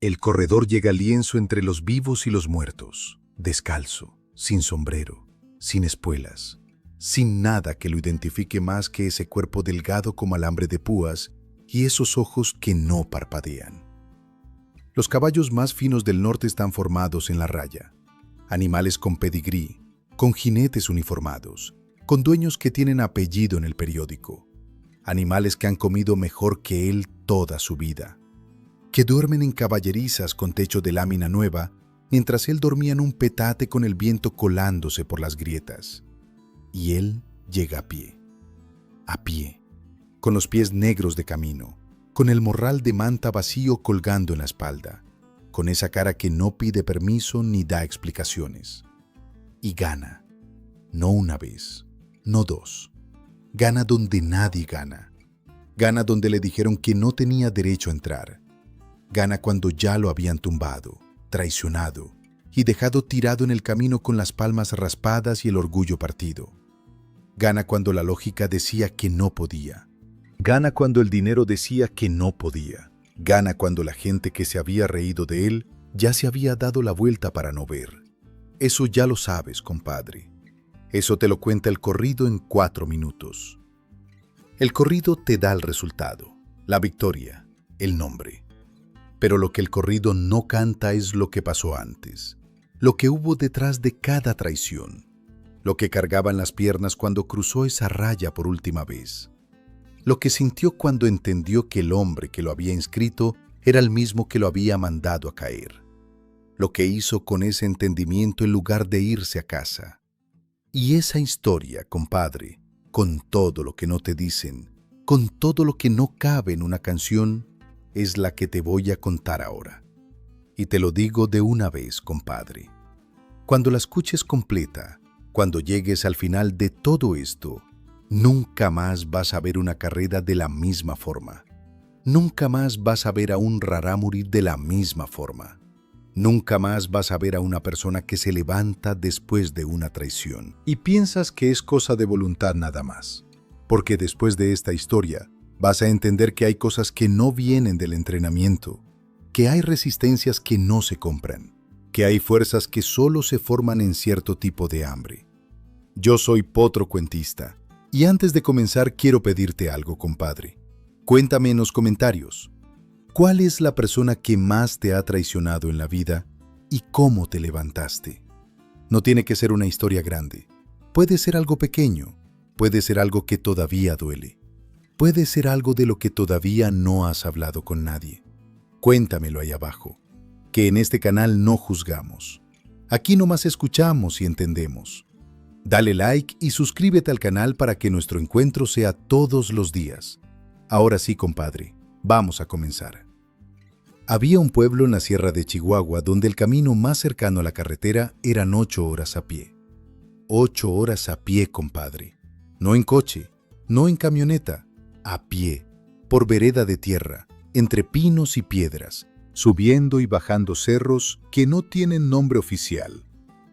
El corredor llega lienzo entre los vivos y los muertos, descalzo, sin sombrero, sin espuelas, sin nada que lo identifique más que ese cuerpo delgado como alambre de púas y esos ojos que no parpadean. Los caballos más finos del norte están formados en la raya, animales con pedigrí, con jinetes uniformados, con dueños que tienen apellido en el periódico, animales que han comido mejor que él toda su vida, que duermen en caballerizas con techo de lámina nueva, mientras él dormía en un petate con el viento colándose por las grietas. Y él llega a pie, con los pies negros de camino, con el morral de manta vacío colgando en la espalda, con esa cara que no pide permiso ni da explicaciones. Y gana, no una vez, no dos, gana donde nadie gana, gana donde le dijeron que no tenía derecho a entrar, gana cuando ya lo habían tumbado, traicionado y dejado tirado en el camino con las palmas raspadas y el orgullo partido. Gana cuando la lógica decía que no podía. Gana cuando el dinero decía que no podía. Gana cuando la gente que se había reído de él ya se había dado la vuelta para no ver. Eso ya lo sabes, compadre. Eso te lo cuenta el corrido en 4 minutos. El corrido te da el resultado, la victoria, el nombre. Pero lo que el corrido no canta es lo que pasó antes, lo que hubo detrás de cada traición, lo que cargaba en las piernas cuando cruzó esa raya por última vez, lo que sintió cuando entendió que el hombre que lo había inscrito era el mismo que lo había mandado a caer, lo que hizo con ese entendimiento en lugar de irse a casa. Y esa historia, compadre, con todo lo que no te dicen, con todo lo que no cabe en una canción, es la que te voy a contar ahora. Y te lo digo de una vez, compadre. Cuando la escuches completa, cuando llegues al final de todo esto, nunca más vas a ver una carrera de la misma forma. Nunca más vas a ver a un rarámuri de la misma forma. Nunca más vas a ver a una persona que se levanta después de una traición. Y piensas que es cosa de voluntad nada más. Porque después de esta historia, vas a entender que hay cosas que no vienen del entrenamiento, que hay resistencias que no se compran, que hay fuerzas que solo se forman en cierto tipo de hambre. Yo soy Potro Cuentista, y antes de comenzar quiero pedirte algo, compadre. Cuéntame en los comentarios, ¿cuál es la persona que más te ha traicionado en la vida y cómo te levantaste? No tiene que ser una historia grande, puede ser algo pequeño, puede ser algo que todavía duele. Puede ser algo de lo que todavía no has hablado con nadie. Cuéntamelo ahí abajo, que en este canal no juzgamos. Aquí nomás escuchamos y entendemos. Dale like y suscríbete al canal para que nuestro encuentro sea todos los días. Ahora sí, compadre, vamos a comenzar. Había un pueblo en la sierra de Chihuahua donde el camino más cercano a la carretera eran 8 horas a pie. 8 horas a pie, compadre. No en coche, no en camioneta. A pie, por vereda de tierra, entre pinos y piedras, subiendo y bajando cerros que no tienen nombre oficial,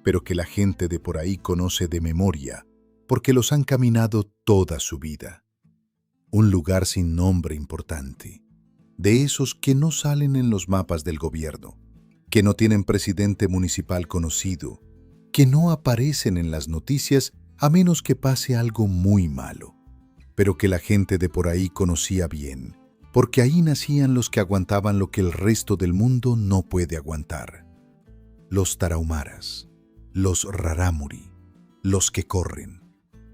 pero que la gente de por ahí conoce de memoria, porque los han caminado toda su vida. Un lugar sin nombre importante, de esos que no salen en los mapas del gobierno, que no tienen presidente municipal conocido, que no aparecen en las noticias a menos que pase algo muy malo, pero que la gente de por ahí conocía bien, porque ahí nacían los que aguantaban lo que el resto del mundo no puede aguantar. Los tarahumaras, los rarámuri, los que corren.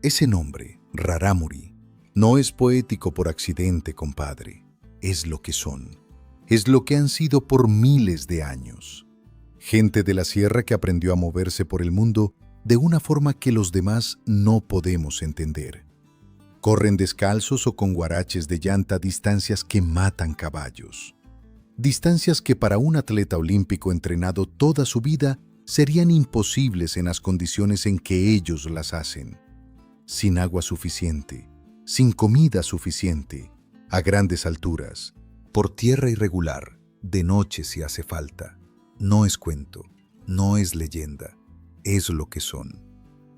Ese nombre, rarámuri, no es poético por accidente, compadre. Es lo que son. Es lo que han sido por miles de años. Gente de la sierra que aprendió a moverse por el mundo de una forma que los demás no podemos entender. Corren descalzos o con guaraches de llanta distancias que matan caballos. Distancias que para un atleta olímpico entrenado toda su vida serían imposibles en las condiciones en que ellos las hacen. Sin agua suficiente, sin comida suficiente, a grandes alturas, por tierra irregular, de noche si hace falta. No es cuento, no es leyenda, es lo que son.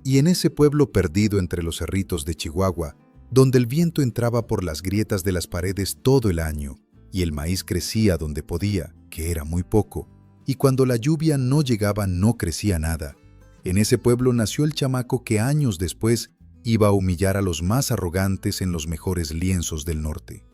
Y en ese pueblo perdido entre los cerritos de Chihuahua, donde el viento entraba por las grietas de las paredes todo el año y el maíz crecía donde podía, que era muy poco, y cuando la lluvia no llegaba no crecía nada. En ese pueblo nació el chamaco que años después iba a humillar a los más arrogantes en los mejores lienzos del norte.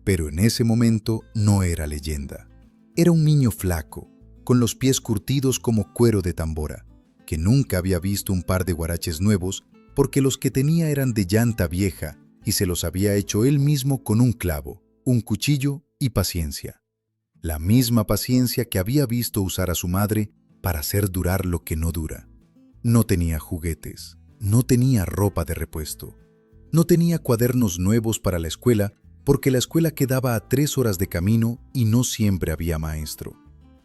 Pero en ese momento no era leyenda. Era un niño flaco, con los pies curtidos como cuero de tambora, que nunca había visto un par de huaraches nuevos porque los que tenía eran de llanta vieja y se los había hecho él mismo con un clavo, un cuchillo y paciencia. La misma paciencia que había visto usar a su madre para hacer durar lo que no dura. No tenía juguetes, no tenía ropa de repuesto, no tenía cuadernos nuevos para la escuela porque la escuela quedaba a 3 horas de camino y no siempre había maestro.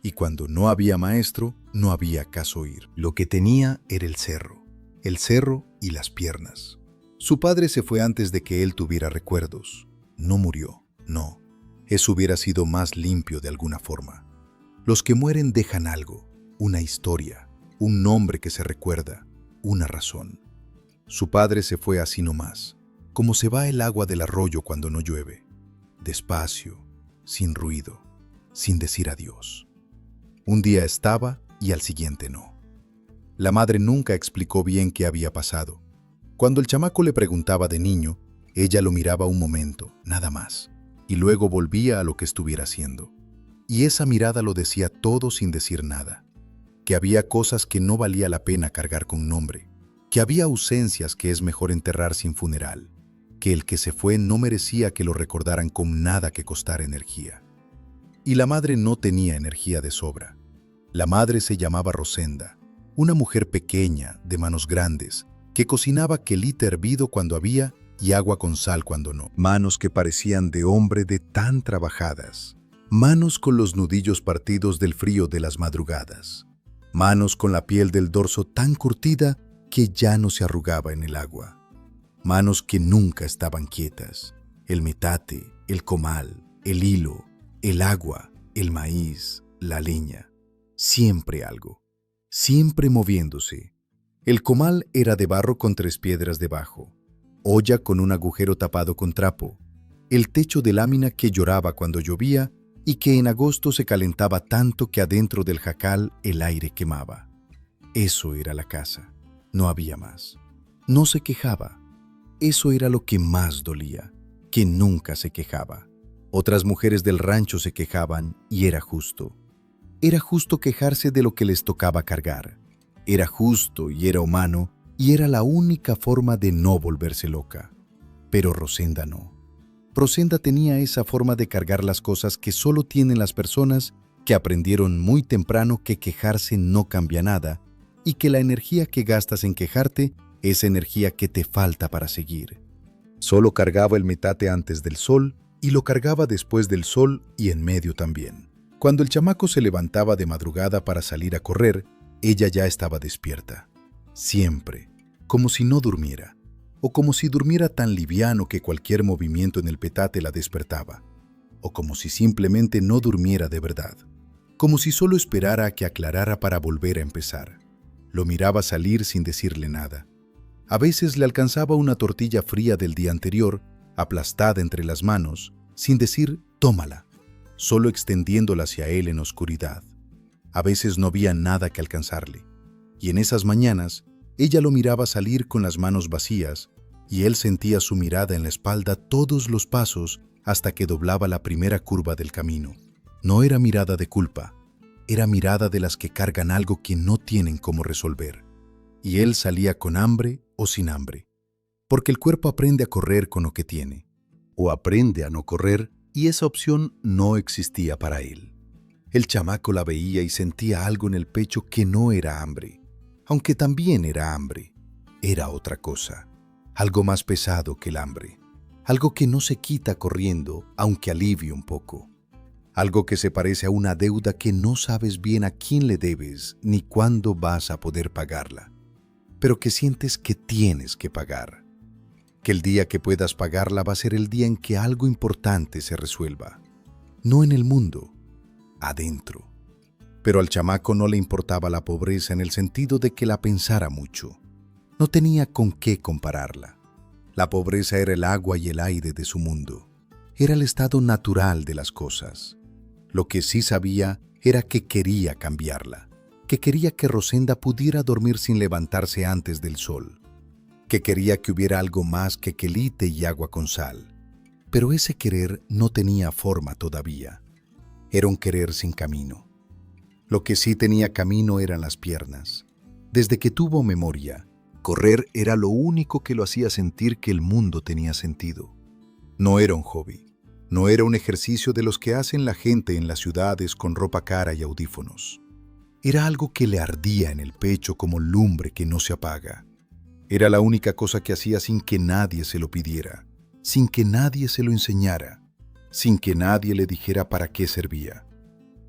Y cuando no había maestro, no había caso ir. Lo que tenía era el cerro y las piernas. Su padre se fue antes de que él tuviera recuerdos. No murió, no. Eso hubiera sido más limpio de alguna forma. Los que mueren dejan algo, una historia, un nombre que se recuerda, una razón. Su padre se fue así nomás, como se va el agua del arroyo cuando no llueve, despacio, sin ruido, sin decir adiós. Un día estaba y al siguiente no. La madre nunca explicó bien qué había pasado. Cuando el chamaco le preguntaba de niño, ella lo miraba un momento, nada más, y luego volvía a lo que estuviera haciendo. Y esa mirada lo decía todo sin decir nada. Que había cosas que no valía la pena cargar con nombre, que había ausencias que es mejor enterrar sin funeral, que el que se fue no merecía que lo recordaran con nada que costara energía. Y la madre no tenía energía de sobra. La madre se llamaba Rosenda, una mujer pequeña, de manos grandes, que cocinaba quelite hervido cuando había y agua con sal cuando no. Manos que parecían de hombre de tan trabajadas. Manos con los nudillos partidos del frío de las madrugadas. Manos con la piel del dorso tan curtida que ya no se arrugaba en el agua. Manos que nunca estaban quietas. El metate, el comal, el hilo, el agua, el maíz, la leña. Siempre algo. Siempre moviéndose. El comal era de barro con 3 piedras debajo. Olla con un agujero tapado con trapo. El techo de lámina que lloraba cuando llovía y que en agosto se calentaba tanto que adentro del jacal el aire quemaba. Eso era la casa. No había más. No se quejaba. Eso era lo que más dolía, que nunca se quejaba. Otras mujeres del rancho se quejaban y era justo. Era justo quejarse de lo que les tocaba cargar. Era justo y era humano y era la única forma de no volverse loca. Pero Rosenda no. Rosenda tenía esa forma de cargar las cosas que solo tienen las personas que aprendieron muy temprano que quejarse no cambia nada y que la energía que gastas en quejarte es energía que te falta para seguir. Solo cargaba el metate antes del sol y lo cargaba después del sol y en medio también. Cuando el chamaco se levantaba de madrugada para salir a correr, ella ya estaba despierta. Siempre, como si no durmiera, o como si durmiera tan liviano que cualquier movimiento en el petate la despertaba, o como si simplemente no durmiera de verdad, como si solo esperara a que aclarara para volver a empezar. Lo miraba salir sin decirle nada. A veces le alcanzaba una tortilla fría del día anterior, aplastada entre las manos, sin decir «tómala», solo extendiéndola hacia él en oscuridad. A veces no había nada que alcanzarle, y en esas mañanas ella lo miraba salir con las manos vacías, y él sentía su mirada en la espalda todos los pasos hasta que doblaba la primera curva del camino. No era mirada de culpa, era mirada de las que cargan algo que no tienen cómo resolver. Y él salía con hambre o sin hambre, porque el cuerpo aprende a correr con lo que tiene, o aprende a no correr, y esa opción no existía para él. El chamaco la veía y sentía algo en el pecho que no era hambre, aunque también era hambre. Era otra cosa, algo más pesado que el hambre, algo que no se quita corriendo, aunque alivie un poco. Algo que se parece a una deuda que no sabes bien a quién le debes ni cuándo vas a poder pagarla, pero que sientes que tienes que pagar. Que el día que puedas pagarla va a ser el día en que algo importante se resuelva. No en el mundo, adentro. Pero al chamaco no le importaba la pobreza en el sentido de que la pensara mucho. No tenía con qué compararla. La pobreza era el agua y el aire de su mundo. Era el estado natural de las cosas. Lo que sí sabía era que quería cambiarla, que quería que Rosenda pudiera dormir sin levantarse antes del sol, que quería que hubiera algo más que quelite y agua con sal. Pero ese querer no tenía forma todavía. Era un querer sin camino. Lo que sí tenía camino eran las piernas. Desde que tuvo memoria, correr era lo único que lo hacía sentir que el mundo tenía sentido. No era un hobby, no era un ejercicio de los que hacen la gente en las ciudades con ropa cara y audífonos. Era algo que le ardía en el pecho como lumbre que no se apaga. Era la única cosa que hacía sin que nadie se lo pidiera, sin que nadie se lo enseñara, sin que nadie le dijera para qué servía.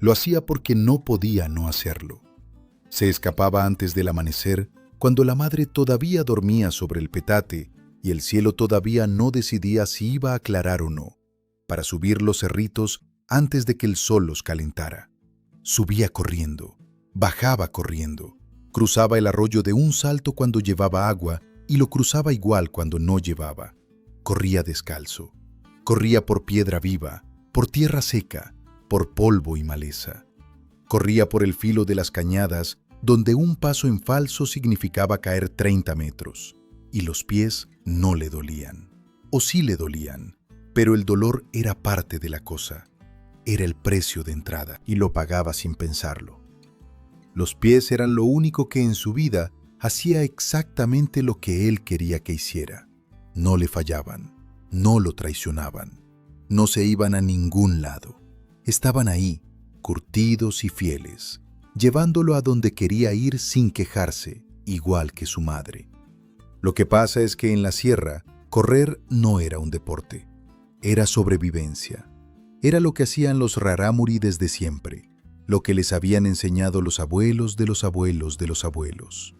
Lo hacía porque no podía no hacerlo. Se escapaba antes del amanecer, cuando la madre todavía dormía sobre el petate y el cielo todavía no decidía si iba a aclarar o no, para subir los cerritos antes de que el sol los calentara. Subía corriendo, bajaba corriendo, cruzaba el arroyo de un salto cuando llevaba agua y lo cruzaba igual cuando no llevaba. Corría descalzo, corría por piedra viva, por tierra seca, por polvo y maleza. Corría por el filo de las cañadas, donde un paso en falso significaba caer 30 metros, y los pies no le dolían. O sí le dolían, pero el dolor era parte de la cosa. Era el precio de entrada, y lo pagaba sin pensarlo. Los pies eran lo único que en su vida hacía exactamente lo que él quería que hiciera. No le fallaban, no lo traicionaban, no se iban a ningún lado. Estaban ahí, curtidos y fieles, llevándolo a donde quería ir sin quejarse, igual que su madre. Lo que pasa es que en la sierra, correr no era un deporte, era sobrevivencia. Era lo que hacían los rarámuri desde siempre, lo que les habían enseñado los abuelos de los abuelos de los abuelos.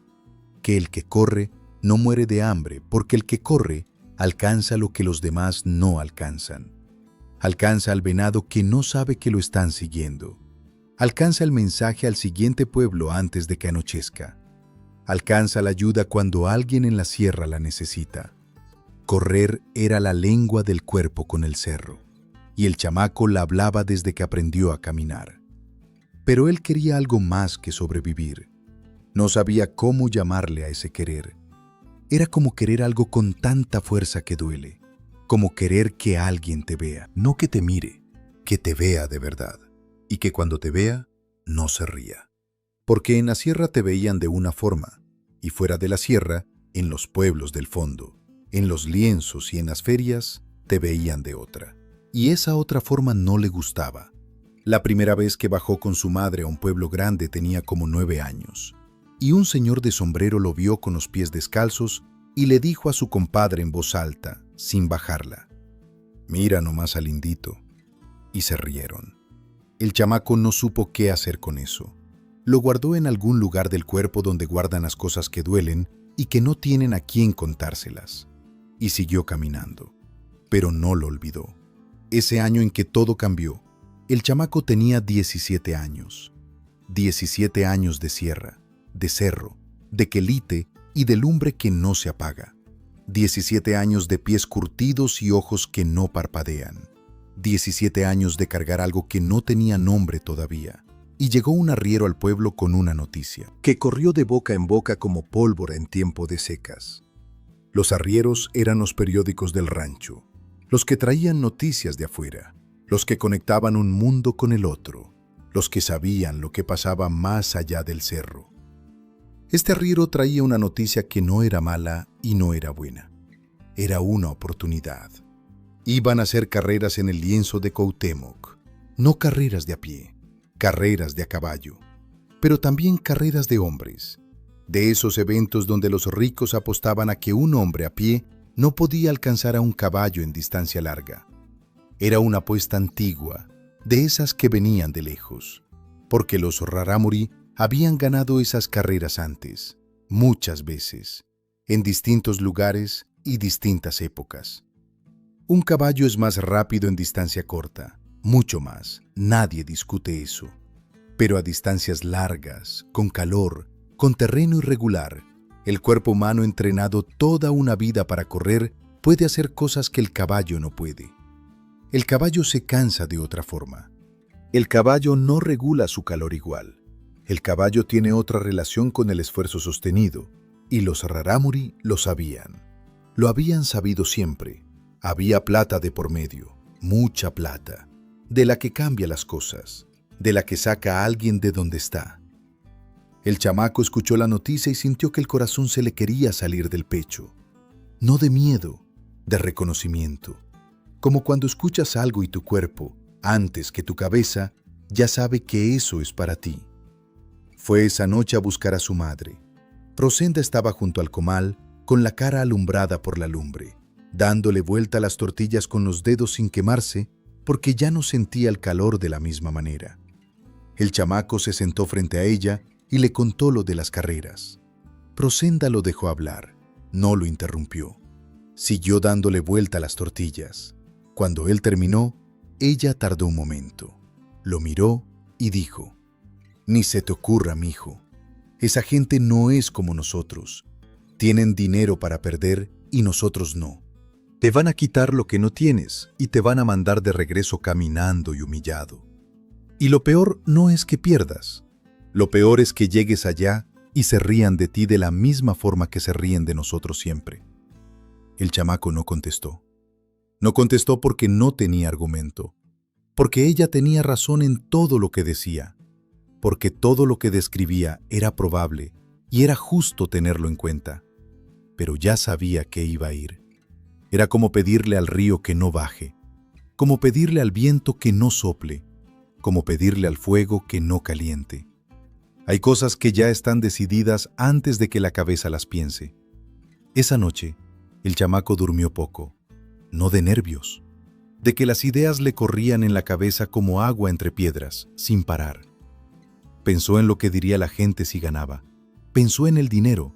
Que el que corre no muere de hambre, porque el que corre alcanza lo que los demás no alcanzan. Alcanza al venado que no sabe que lo están siguiendo. Alcanza el mensaje al siguiente pueblo antes de que anochezca. Alcanza la ayuda cuando alguien en la sierra la necesita. Correr era la lengua del cuerpo con el cerro, y el chamaco la hablaba desde que aprendió a caminar. Pero él quería algo más que sobrevivir. No sabía cómo llamarle a ese querer. Era como querer algo con tanta fuerza que duele, como querer que alguien te vea, no que te mire, que te vea de verdad, y que cuando te vea, no se ría. Porque en la sierra te veían de una forma, y fuera de la sierra, en los pueblos del fondo, en los lienzos y en las ferias, te veían de otra. Y esa otra forma no le gustaba. La primera vez que bajó con su madre a un pueblo grande tenía como 9 años. Y un señor de sombrero lo vio con los pies descalzos y le dijo a su compadre en voz alta, sin bajarla: «Mira nomás al indito». Y se rieron. El chamaco no supo qué hacer con eso. Lo guardó en algún lugar del cuerpo donde guardan las cosas que duelen y que no tienen a quién contárselas. Y siguió caminando. Pero no lo olvidó. Ese año en que todo cambió, el chamaco tenía 17 años. 17 años de sierra, de cerro, de quelite y de lumbre que no se apaga. 17 años de pies curtidos y ojos que no parpadean. 17 años de cargar algo que no tenía nombre todavía. Y llegó un arriero al pueblo con una noticia, que corrió de boca en boca como pólvora en tiempo de secas. Los arrieros eran los periódicos del rancho, los que traían noticias de afuera, los que conectaban un mundo con el otro, los que sabían lo que pasaba más allá del cerro. Este arriero traía una noticia que no era mala y no era buena. Era una oportunidad. Iban a hacer carreras en el lienzo de Cuauhtémoc, no carreras de a pie, carreras de a caballo, pero también carreras de hombres, de esos eventos donde los ricos apostaban a que un hombre a pie no podía alcanzar a un caballo en distancia larga. Era una apuesta antigua, de esas que venían de lejos, porque los rarámuri habían ganado esas carreras antes, muchas veces, en distintos lugares y distintas épocas. Un caballo es más rápido en distancia corta, mucho más, nadie discute eso. Pero a distancias largas, con calor, con terreno irregular, el cuerpo humano entrenado toda una vida para correr puede hacer cosas que el caballo no puede. El caballo se cansa de otra forma. El caballo no regula su calor igual. El caballo tiene otra relación con el esfuerzo sostenido, y los rarámuri lo sabían. Lo habían sabido siempre. Había plata de por medio, mucha plata, de la que cambia las cosas, de la que saca a alguien de donde está. El chamaco escuchó la noticia y sintió que el corazón se le quería salir del pecho. No de miedo, de reconocimiento. Como cuando escuchas algo y tu cuerpo, antes que tu cabeza, ya sabe que eso es para ti. Fue esa noche a buscar a su madre. Rosenda estaba junto al comal, con la cara alumbrada por la lumbre, dándole vuelta a las tortillas con los dedos sin quemarse, porque ya no sentía el calor de la misma manera. El chamaco se sentó frente a ella y le contó lo de las carreras. Rosenda lo dejó hablar, no lo interrumpió. Siguió dándole vuelta a las tortillas. Cuando él terminó, ella tardó un momento. Lo miró y dijo: «Ni se te ocurra, mijo. Esa gente no es como nosotros. Tienen dinero para perder y nosotros no. Te van a quitar lo que no tienes y te van a mandar de regreso caminando y humillado. Y lo peor no es que pierdas. Lo peor es que llegues allá y se rían de ti de la misma forma que se ríen de nosotros siempre». El chamaco no contestó. No contestó porque no tenía argumento, porque ella tenía razón en todo lo que decía, porque todo lo que describía era probable y era justo tenerlo en cuenta. Pero ya sabía que iba a ir. Era como pedirle al río que no baje, como pedirle al viento que no sople, como pedirle al fuego que no caliente. Hay cosas que ya están decididas antes de que la cabeza las piense. Esa noche, el chamaco durmió poco, no de nervios, de que las ideas le corrían en la cabeza como agua entre piedras, sin parar. Pensó en lo que diría la gente si ganaba, pensó en el dinero,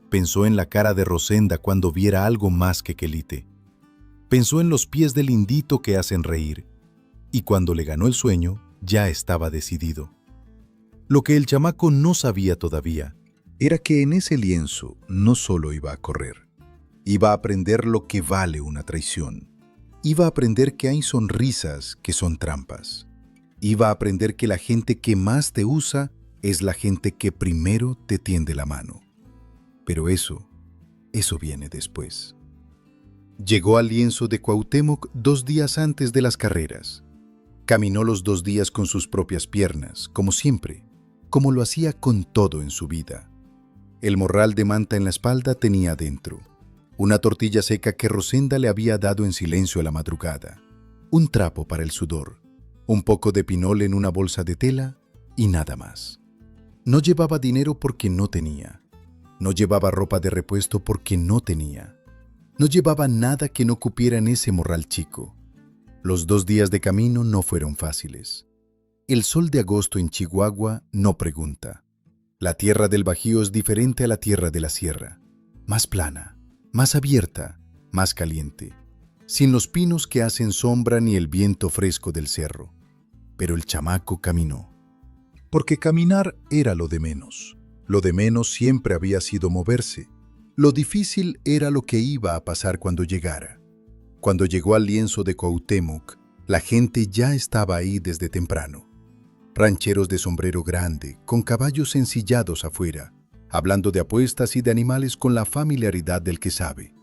pensó en la cara de Rosenda cuando viera algo más que quelite, pensó en los pies del indito que hacen reír, y cuando le ganó el sueño, ya estaba decidido. Lo que el chamaco no sabía todavía era que en ese lienzo no solo iba a correr, iba a aprender lo que vale una traición. Iba a aprender que hay sonrisas que son trampas. Iba a aprender que la gente que más te usa es la gente que primero te tiende la mano. Pero eso viene después. Llegó al lienzo de Cuauhtémoc 2 días antes de las carreras. Caminó los 2 días con sus propias piernas, como siempre, como lo hacía con todo en su vida. El morral de manta en la espalda tenía adentro una tortilla seca que Rosenda le había dado en silencio a la madrugada, un trapo para el sudor, un poco de pinole en una bolsa de tela y nada más. No llevaba dinero porque no tenía. No llevaba ropa de repuesto porque no tenía. No llevaba nada que no cupiera en ese morral chico. Los 2 días de camino no fueron fáciles. El sol de agosto en Chihuahua no pregunta. La tierra del Bajío es diferente a la tierra de la sierra, más plana, más abierta, más caliente, sin los pinos que hacen sombra ni el viento fresco del cerro. Pero el chamaco caminó. Porque caminar era lo de menos. Lo de menos siempre había sido moverse. Lo difícil era lo que iba a pasar cuando llegara. Cuando llegó al lienzo de Cuauhtémoc, la gente ya estaba ahí desde temprano. Rancheros de sombrero grande, con caballos ensillados afuera, hablando de apuestas y de animales con la familiaridad del que sabe.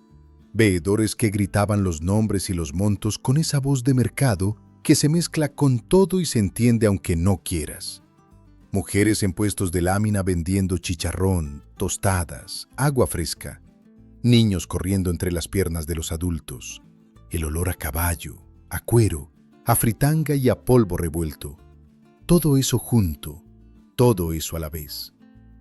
Veedores que gritaban los nombres y los montos con esa voz de mercado que se mezcla con todo y se entiende aunque no quieras. Mujeres en puestos de lámina vendiendo chicharrón, tostadas, agua fresca. Niños corriendo entre las piernas de los adultos. El olor a caballo, a cuero, a fritanga y a polvo revuelto. Todo eso junto, todo eso a la vez.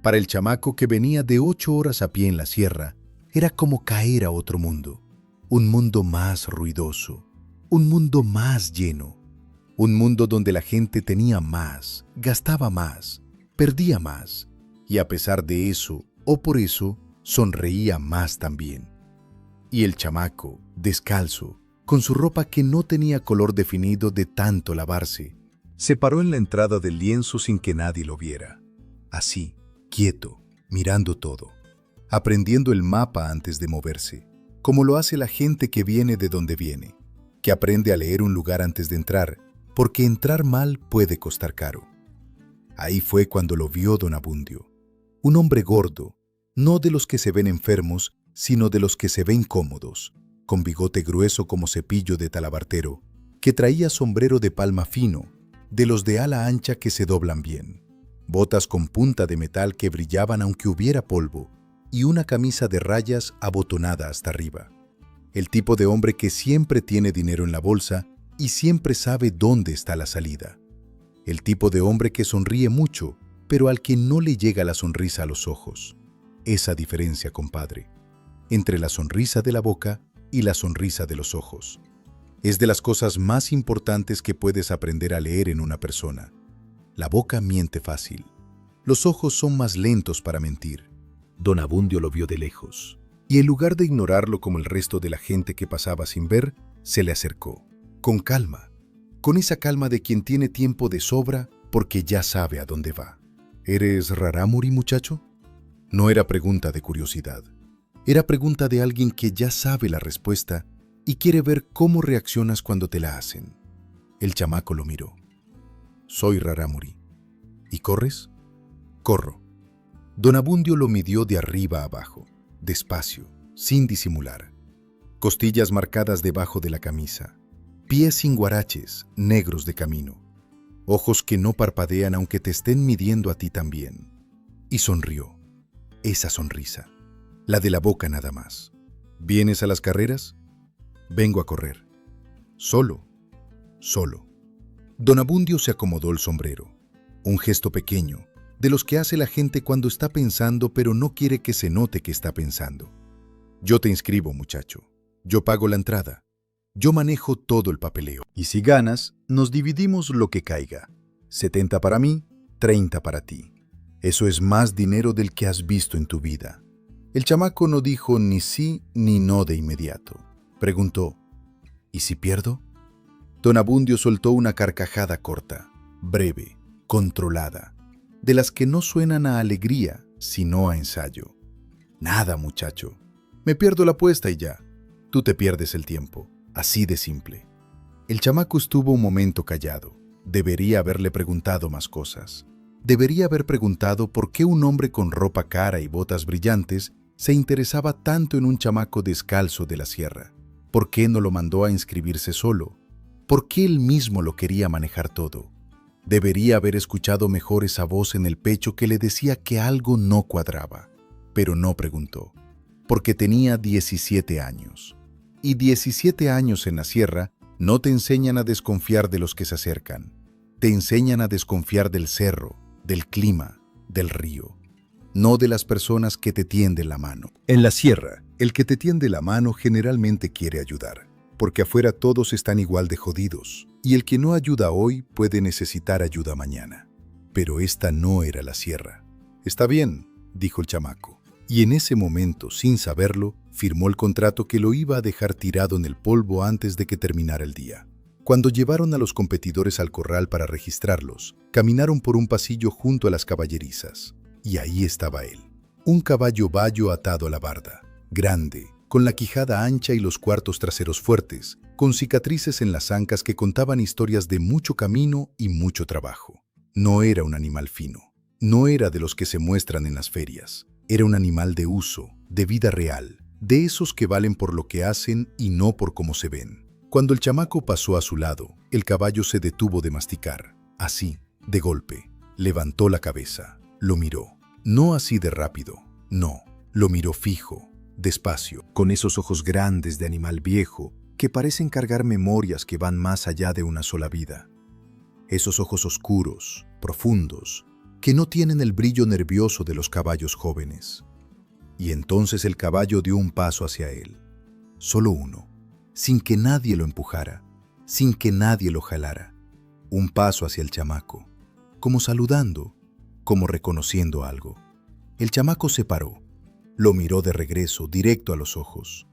Para el chamaco que venía de 8 horas a pie en la sierra, era como caer a otro mundo. Un mundo más ruidoso, un mundo más lleno, un mundo donde la gente tenía más, gastaba más, perdía más, y a pesar de eso, o por eso, sonreía más también. Y el chamaco, descalzo, con su ropa que no tenía color definido de tanto lavarse, se paró en la entrada del lienzo sin que nadie lo viera. Así, quieto, mirando todo, aprendiendo el mapa antes de moverse, como lo hace la gente que viene de donde viene, que aprende a leer un lugar antes de entrar, porque entrar mal puede costar caro. Ahí fue cuando lo vio don Abundio, un hombre gordo, no de los que se ven enfermos, sino de los que se ven cómodos, con bigote grueso como cepillo de talabartero, que traía sombrero de palma fino, de los de ala ancha que se doblan bien, botas con punta de metal que brillaban aunque hubiera polvo, y una camisa de rayas abotonada hasta arriba. El tipo de hombre que siempre tiene dinero en la bolsa y siempre sabe dónde está la salida. El tipo de hombre que sonríe mucho, pero al que no le llega la sonrisa a los ojos. Esa diferencia, compadre, entre la sonrisa de la boca y la sonrisa de los ojos. Es de las cosas más importantes que puedes aprender a leer en una persona. La boca miente fácil. Los ojos son más lentos para mentir. Don Abundio lo vio de lejos, y en lugar de ignorarlo como el resto de la gente que pasaba sin ver, se le acercó, con calma, con esa calma de quien tiene tiempo de sobra porque ya sabe a dónde va. ¿Eres Rarámuri, muchacho? No era pregunta de curiosidad. Era pregunta de alguien que ya sabe la respuesta y quiere ver cómo reaccionas cuando te la hacen. El chamaco lo miró. Soy Rarámuri. ¿Y corres? Corro. Don Abundio lo midió de arriba a abajo, despacio, sin disimular. Costillas marcadas debajo de la camisa, pies sin guaraches, negros de camino, ojos que no parpadean aunque te estén midiendo a ti también. Y sonrió. Esa sonrisa, la de la boca nada más. ¿Vienes a las carreras? Vengo a correr. Solo. Don Abundio se acomodó el sombrero, un gesto pequeño, de los que hace la gente cuando está pensando pero no quiere que se note que está pensando. Yo te inscribo, muchacho. Yo pago la entrada. Yo manejo todo el papeleo. Y si ganas, nos dividimos lo que caiga. 70 para mí, 30 para ti. Eso es más dinero del que has visto en tu vida. El chamaco no dijo ni sí ni no de inmediato. Preguntó, ¿y si pierdo? Don Abundio soltó una carcajada corta, breve, controlada, de las que no suenan a alegría, sino a ensayo. Nada, muchacho. Me pierdo la apuesta y ya. Tú te pierdes el tiempo. Así de simple. El chamaco estuvo un momento callado. Debería haberle preguntado más cosas. Debería haber preguntado por qué un hombre con ropa cara y botas brillantes se interesaba tanto en un chamaco descalzo de la sierra. ¿Por qué no lo mandó a inscribirse solo? ¿Por qué él mismo lo quería manejar todo? Debería haber escuchado mejor esa voz en el pecho que le decía que algo no cuadraba. Pero no preguntó, porque tenía 17 años. Y 17 años en la sierra no te enseñan a desconfiar de los que se acercan. Te enseñan a desconfiar del cerro, del clima, del río. No de las personas que te tienden la mano. En la sierra, el que te tiende la mano generalmente quiere ayudar, porque afuera todos están igual de jodidos, y el que no ayuda hoy puede necesitar ayuda mañana. Pero esta no era la sierra. Está bien, dijo el chamaco, y en ese momento, sin saberlo, firmó el contrato que lo iba a dejar tirado en el polvo antes de que terminara el día. Cuando llevaron a los competidores al corral para registrarlos, caminaron por un pasillo junto a las caballerizas. Y ahí estaba él, un caballo bayo atado a la barda, grande, con la quijada ancha y los cuartos traseros fuertes, con cicatrices en las ancas que contaban historias de mucho camino y mucho trabajo. No era un animal fino, no era de los que se muestran en las ferias, era un animal de uso, de vida real, de esos que valen por lo que hacen y no por cómo se ven. Cuando el chamaco pasó a su lado, el caballo se detuvo de masticar, así, de golpe, levantó la cabeza, lo miró. No así de rápido, no, lo miró fijo, despacio, con esos ojos grandes de animal viejo que parecen cargar memorias que van más allá de una sola vida. Esos ojos oscuros, profundos, que no tienen el brillo nervioso de los caballos jóvenes. Y entonces el caballo dio un paso hacia él, solo uno, sin que nadie lo empujara, sin que nadie lo jalara. Un paso hacia el chamaco, como saludando, como reconociendo algo. El chamaco se paró, lo miró de regreso, directo a los ojos.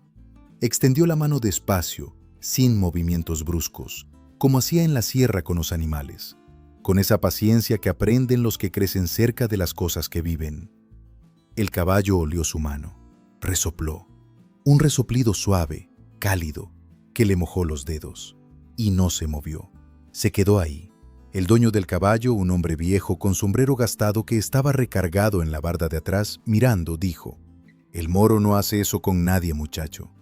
Extendió la mano despacio, sin movimientos bruscos, como hacía en la sierra con los animales, con esa paciencia que aprenden los que crecen cerca de las cosas que viven. El caballo olió su mano, resopló, un resoplido suave, cálido, que le mojó los dedos, y no se movió. Se quedó ahí. El dueño del caballo, un hombre viejo con sombrero gastado que estaba recargado en la barda de atrás, mirando, dijo: «El moro no hace eso con nadie, muchacho.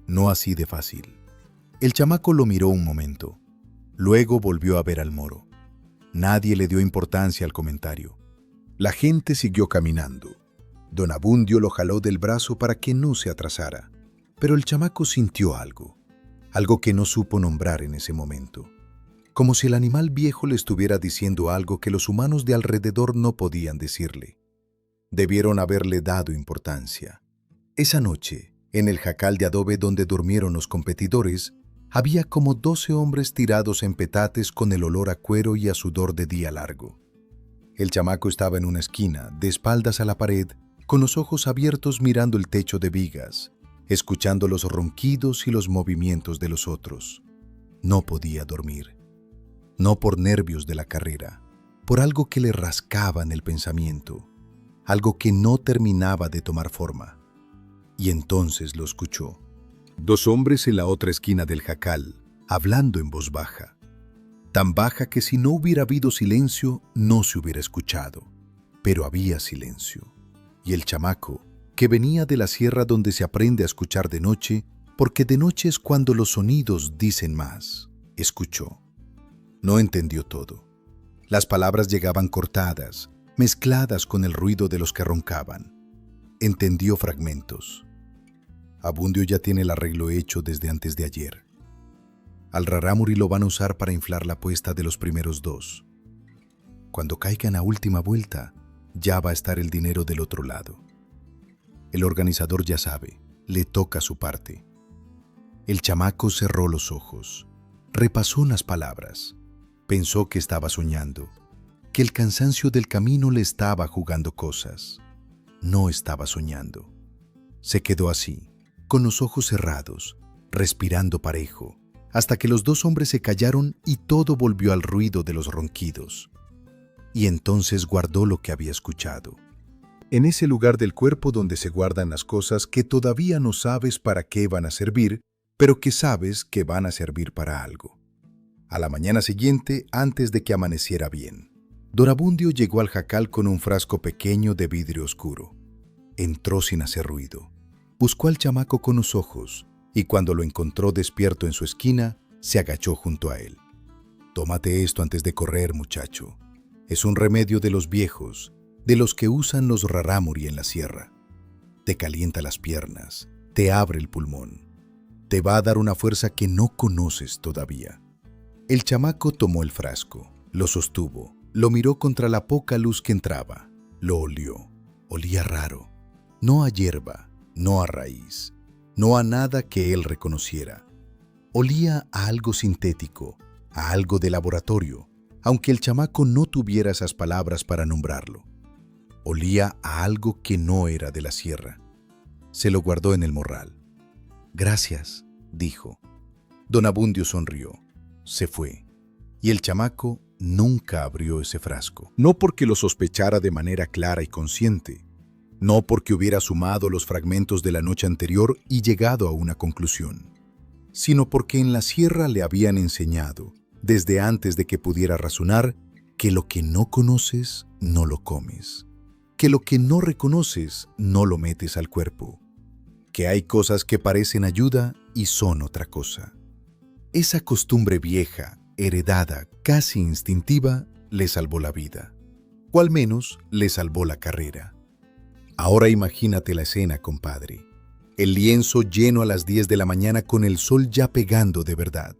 No así de fácil». El chamaco lo miró un momento. Luego volvió a ver al moro. Nadie le dio importancia al comentario. La gente siguió caminando. Don Abundio lo jaló del brazo para que no se atrasara. Pero el chamaco sintió algo que no supo nombrar en ese momento. Como si el animal viejo le estuviera diciendo algo que los humanos de alrededor no podían decirle. Debieron haberle dado importancia. Esa noche, en el jacal de adobe donde durmieron los competidores, había como 12 hombres tirados en petates con el olor a cuero y a sudor de día largo. El chamaco estaba en una esquina, de espaldas a la pared, con los ojos abiertos mirando el techo de vigas, escuchando los ronquidos y los movimientos de los otros. No podía dormir. No por nervios de la carrera, por algo que le rascaba en el pensamiento, algo que no terminaba de tomar forma. Y entonces lo escuchó. 2 hombres en la otra esquina del jacal, hablando en voz baja. Tan baja que si no hubiera habido silencio, no se hubiera escuchado. Pero había silencio. Y el chamaco, que venía de la sierra donde se aprende a escuchar de noche, porque de noche es cuando los sonidos dicen más, escuchó. No entendió todo. Las palabras llegaban cortadas, mezcladas con el ruido de los que roncaban. Entendió fragmentos. Abundio ya tiene el arreglo hecho desde antes de ayer. Al rarámuri lo van a usar para inflar la apuesta de los primeros 2. Cuando caigan a última vuelta, ya va a estar el dinero del otro lado. El organizador ya sabe, le toca su parte. El chamaco cerró los ojos, repasó las palabras. Pensó que estaba soñando, que el cansancio del camino le estaba jugando cosas. No estaba soñando. Se quedó así, con los ojos cerrados, respirando parejo, hasta que los 2 hombres se callaron y todo volvió al ruido de los ronquidos. Y entonces guardó lo que había escuchado. En ese lugar del cuerpo donde se guardan las cosas que todavía no sabes para qué van a servir, pero que sabes que van a servir para algo. A la mañana siguiente, antes de que amaneciera bien, Don Abundio llegó al jacal con un frasco pequeño de vidrio oscuro. Entró sin hacer ruido. Buscó al chamaco con los ojos y cuando lo encontró despierto en su esquina, se agachó junto a él. «Tómate esto antes de correr, muchacho. Es un remedio de los viejos, de los que usan los rarámuri en la sierra. Te calienta las piernas, te abre el pulmón. Te va a dar una fuerza que no conoces todavía». El chamaco tomó el frasco, lo sostuvo, lo miró contra la poca luz que entraba, lo olió. Olía raro, no a hierba, no a raíz, no a nada que él reconociera. Olía a algo sintético, a algo de laboratorio, aunque el chamaco no tuviera esas palabras para nombrarlo. Olía a algo que no era de la sierra. Se lo guardó en el morral. «Gracias», dijo. Don Abundio sonrió. Se fue, y el chamaco nunca abrió ese frasco. No porque lo sospechara de manera clara y consciente, no porque hubiera sumado los fragmentos de la noche anterior y llegado a una conclusión, sino porque en la sierra le habían enseñado, desde antes de que pudiera razonar, que lo que no conoces, no lo comes, que lo que no reconoces, no lo metes al cuerpo, que hay cosas que parecen ayuda y son otra cosa. Esa costumbre vieja, heredada, casi instintiva, le salvó la vida, o al menos le salvó la carrera. Ahora imagínate la escena, compadre. El lienzo lleno a las 10 de la mañana con el sol ya pegando de verdad.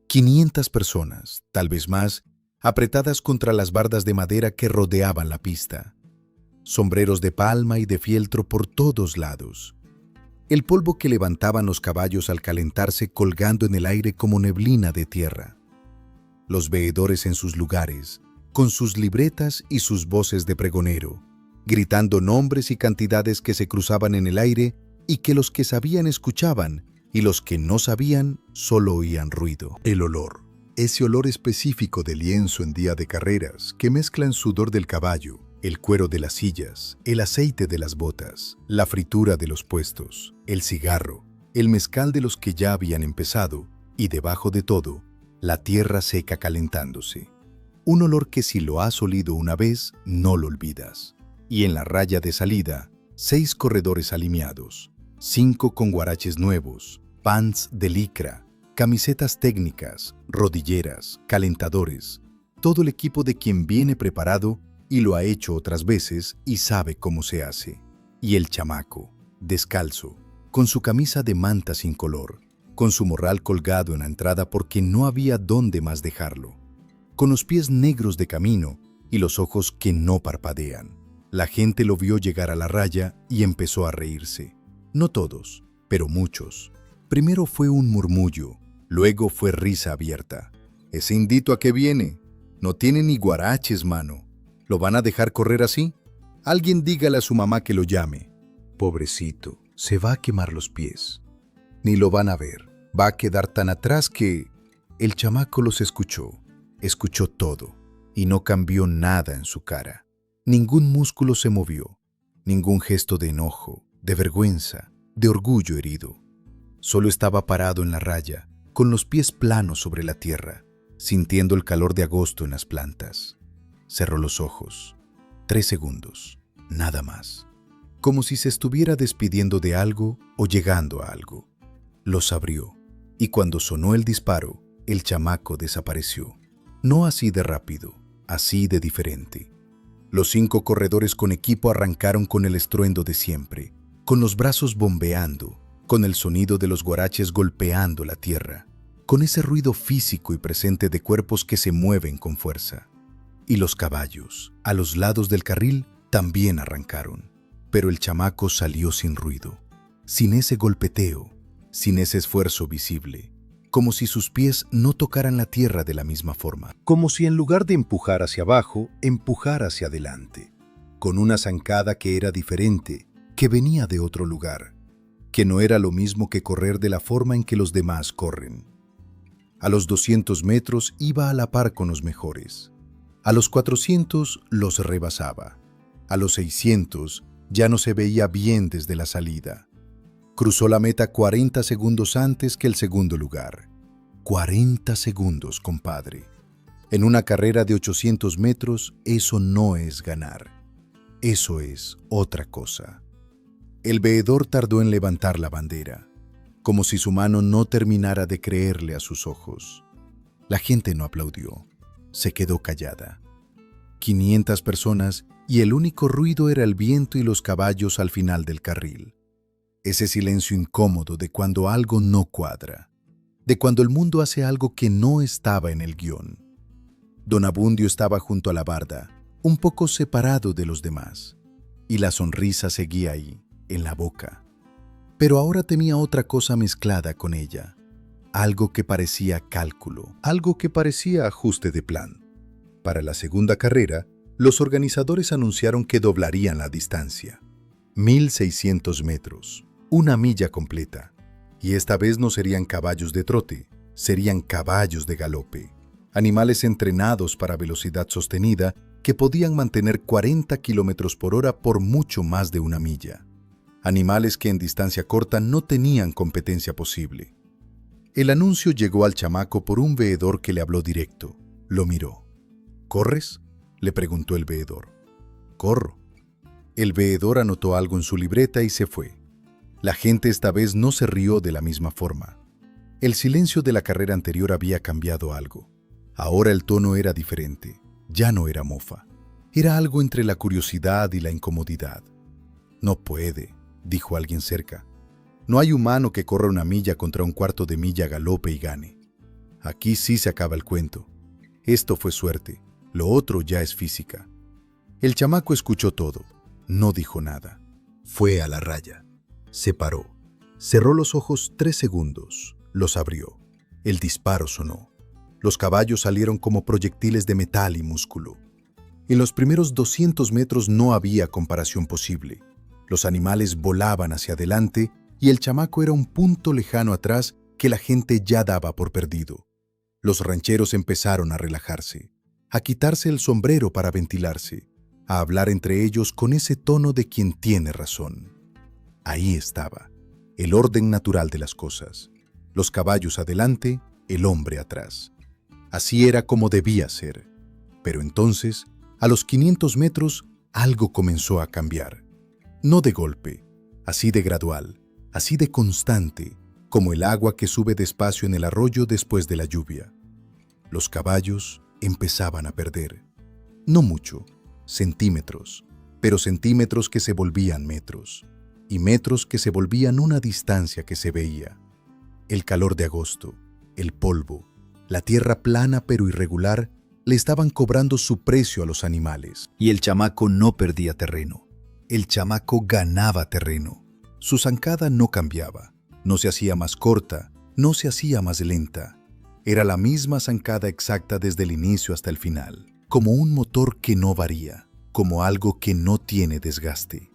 500 personas, tal vez más, apretadas contra las bardas de madera que rodeaban la pista. Sombreros de palma y de fieltro por todos lados. El polvo que levantaban los caballos al calentarse colgando en el aire como neblina de tierra. Los veedores en sus lugares, con sus libretas y sus voces de pregonero, gritando nombres y cantidades que se cruzaban en el aire y que los que sabían escuchaban y los que no sabían solo oían ruido. El olor, ese olor específico de lienzo en día de carreras que mezcla el sudor del caballo, el cuero de las sillas, el aceite de las botas, la fritura de los puestos, el cigarro, el mezcal de los que ya habían empezado y debajo de todo, la tierra seca calentándose. Un olor que si lo has olido una vez, no lo olvidas. Y en la raya de salida, 6 corredores alineados, 5 con guaraches nuevos, pants de licra, camisetas técnicas, rodilleras, calentadores, todo el equipo de quien viene preparado y lo ha hecho otras veces y sabe cómo se hace. Y el chamaco, descalzo, con su camisa de manta sin color, con su morral colgado en la entrada porque no había dónde más dejarlo, con los pies negros de camino y los ojos que no parpadean. La gente lo vio llegar a la raya y empezó a reírse. No todos, pero muchos. Primero fue un murmullo, luego fue risa abierta. «Ese indito a qué viene. No tiene ni guaraches, mano. ¿Lo van a dejar correr así? Alguien dígale a su mamá que lo llame». Pobrecito, se va a quemar los pies. Ni lo van a ver. Va a quedar tan atrás que... El chamaco los escuchó todo, y no cambió nada en su cara. Ningún músculo se movió, ningún gesto de enojo, de vergüenza, de orgullo herido. Solo estaba parado en la raya, con los pies planos sobre la tierra, sintiendo el calor de agosto en las plantas. Cerró los ojos. 3 segundos, nada más. Como si se estuviera despidiendo de algo o llegando a algo. Los abrió, y cuando sonó el disparo, el chamaco desapareció. No así de rápido, así de diferente. Los 5 corredores con equipo arrancaron con el estruendo de siempre, con los brazos bombeando, con el sonido de los guaraches golpeando la tierra, con ese ruido físico y presente de cuerpos que se mueven con fuerza. Y los caballos, a los lados del carril, también arrancaron. Pero el chamaco salió sin ruido, sin ese golpeteo, sin ese esfuerzo visible, como si sus pies no tocaran la tierra de la misma forma. Como si en lugar de empujar hacia abajo, empujara hacia adelante, con una zancada que era diferente, que venía de otro lugar, que no era lo mismo que correr de la forma en que los demás corren. A los 200 metros iba a la par con los mejores. A los 400 los rebasaba. A los 600 ya no se veía bien desde la salida. Cruzó la meta 40 segundos antes que el segundo lugar. 40 segundos, compadre. En una carrera de 800 metros, eso no es ganar. Eso es otra cosa. El veedor tardó en levantar la bandera, como si su mano no terminara de creerle a sus ojos. La gente no aplaudió, se quedó callada. 500 personas y el único ruido era el viento y los caballos al final del carril. Ese silencio incómodo de cuando algo no cuadra, de cuando el mundo hace algo que no estaba en el guión. Don Abundio estaba junto a la barda, un poco separado de los demás, y la sonrisa seguía ahí, en la boca. Pero ahora tenía otra cosa mezclada con ella, algo que parecía cálculo, algo que parecía ajuste de plan. Para la segunda carrera, los organizadores anunciaron que doblarían la distancia. 1.600 metros. Una milla completa. Y esta vez no serían caballos de trote, serían caballos de galope. Animales entrenados para velocidad sostenida que podían mantener 40 kilómetros por hora por mucho más de una milla. Animales que en distancia corta no tenían competencia posible. El anuncio llegó al chamaco por un veedor que le habló directo. Lo miró. ¿Corres?, le preguntó el veedor. «Corro». El veedor anotó algo en su libreta y se fue. La gente esta vez no se rió de la misma forma. El silencio de la carrera anterior había cambiado algo. Ahora el tono era diferente. Ya no era mofa. Era algo entre la curiosidad y la incomodidad. «No puede», dijo alguien cerca. «No hay humano que corra una milla contra un cuarto de milla a galope y gane. Aquí sí se acaba el cuento. Esto fue suerte. Lo otro ya es física». El chamaco escuchó todo. No dijo nada. Fue a la raya. Se paró. Cerró los ojos 3 segundos. Los abrió. El disparo sonó. Los caballos salieron como proyectiles de metal y músculo. En los primeros 200 metros no había comparación posible. Los animales volaban hacia adelante y el chamaco era un punto lejano atrás que la gente ya daba por perdido. Los rancheros empezaron a relajarse, a quitarse el sombrero para ventilarse, a hablar entre ellos con ese tono de quien tiene razón. Ahí estaba, el orden natural de las cosas. Los caballos adelante, el hombre atrás. Así era como debía ser. Pero entonces, a los 500 metros, algo comenzó a cambiar. No de golpe, así de gradual, así de constante, como el agua que sube despacio en el arroyo después de la lluvia. Los caballos empezaban a perder. No mucho, centímetros, pero centímetros que se volvían metros, y metros que se volvían una distancia que se veía. El calor de agosto, el polvo, la tierra plana pero irregular, le estaban cobrando su precio a los animales. Y el chamaco no perdía terreno. El chamaco ganaba terreno. Su zancada no cambiaba, no se hacía más corta, no se hacía más lenta. Era la misma zancada exacta desde el inicio hasta el final, como un motor que no varía, como algo que no tiene desgaste.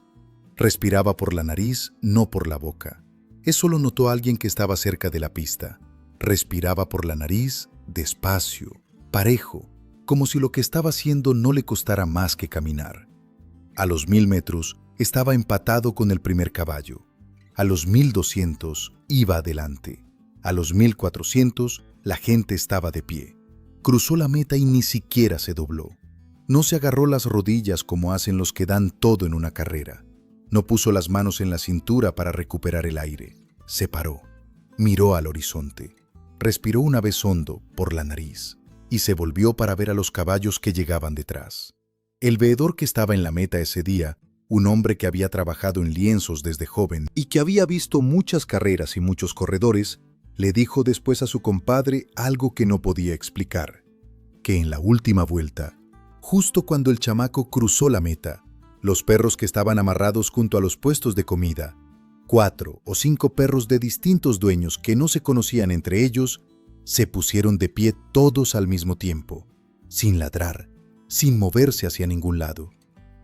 Respiraba por la nariz, no por la boca. Eso lo notó alguien que estaba cerca de la pista. Respiraba por la nariz, despacio, parejo, como si lo que estaba haciendo no le costara más que caminar. A los 1000 metros estaba empatado con el primer caballo. A los 1200 iba adelante. A los 1400 la gente estaba de pie. Cruzó la meta y ni siquiera se dobló. No se agarró las rodillas como hacen los que dan todo en una carrera. No puso las manos en la cintura para recuperar el aire. Se paró, miró al horizonte, respiró una vez hondo por la nariz y se volvió para ver a los caballos que llegaban detrás. El veedor que estaba en la meta ese día, un hombre que había trabajado en lienzos desde joven y que había visto muchas carreras y muchos corredores, le dijo después a su compadre algo que no podía explicar, que en la última vuelta, justo cuando el chamaco cruzó la meta, los perros que estaban amarrados junto a los puestos de comida, 4 o 5 perros de distintos dueños que no se conocían entre ellos, se pusieron de pie todos al mismo tiempo, sin ladrar, sin moverse hacia ningún lado,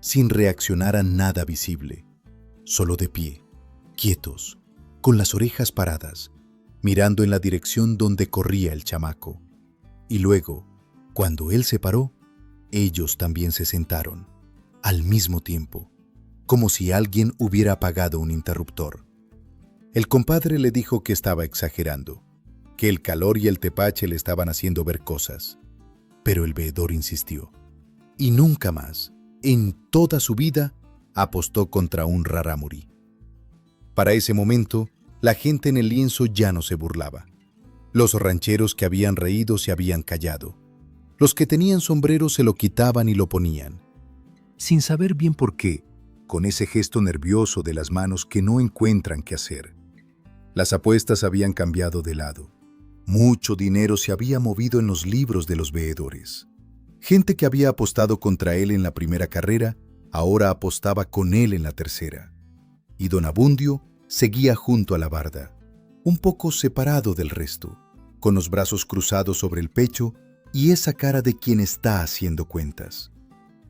sin reaccionar a nada visible, solo de pie, quietos, con las orejas paradas, mirando en la dirección donde corría el chamaco. Y luego, cuando él se paró, ellos también se sentaron, al mismo tiempo, como si alguien hubiera apagado un interruptor. El compadre le dijo que estaba exagerando, que el calor y el tepache le estaban haciendo ver cosas. Pero el veedor insistió, y nunca más, en toda su vida, apostó contra un rarámuri. Para ese momento, la gente en el lienzo ya no se burlaba. Los rancheros que habían reído se habían callado. Los que tenían sombrero se lo quitaban y lo ponían. Sin saber bien por qué, con ese gesto nervioso de las manos que no encuentran qué hacer. Las apuestas habían cambiado de lado. Mucho dinero se había movido en los libros de los veedores. Gente que había apostado contra él en la primera carrera, ahora apostaba con él en la tercera. Y don Abundio seguía junto a la barda, un poco separado del resto, con los brazos cruzados sobre el pecho y esa cara de quien está haciendo cuentas.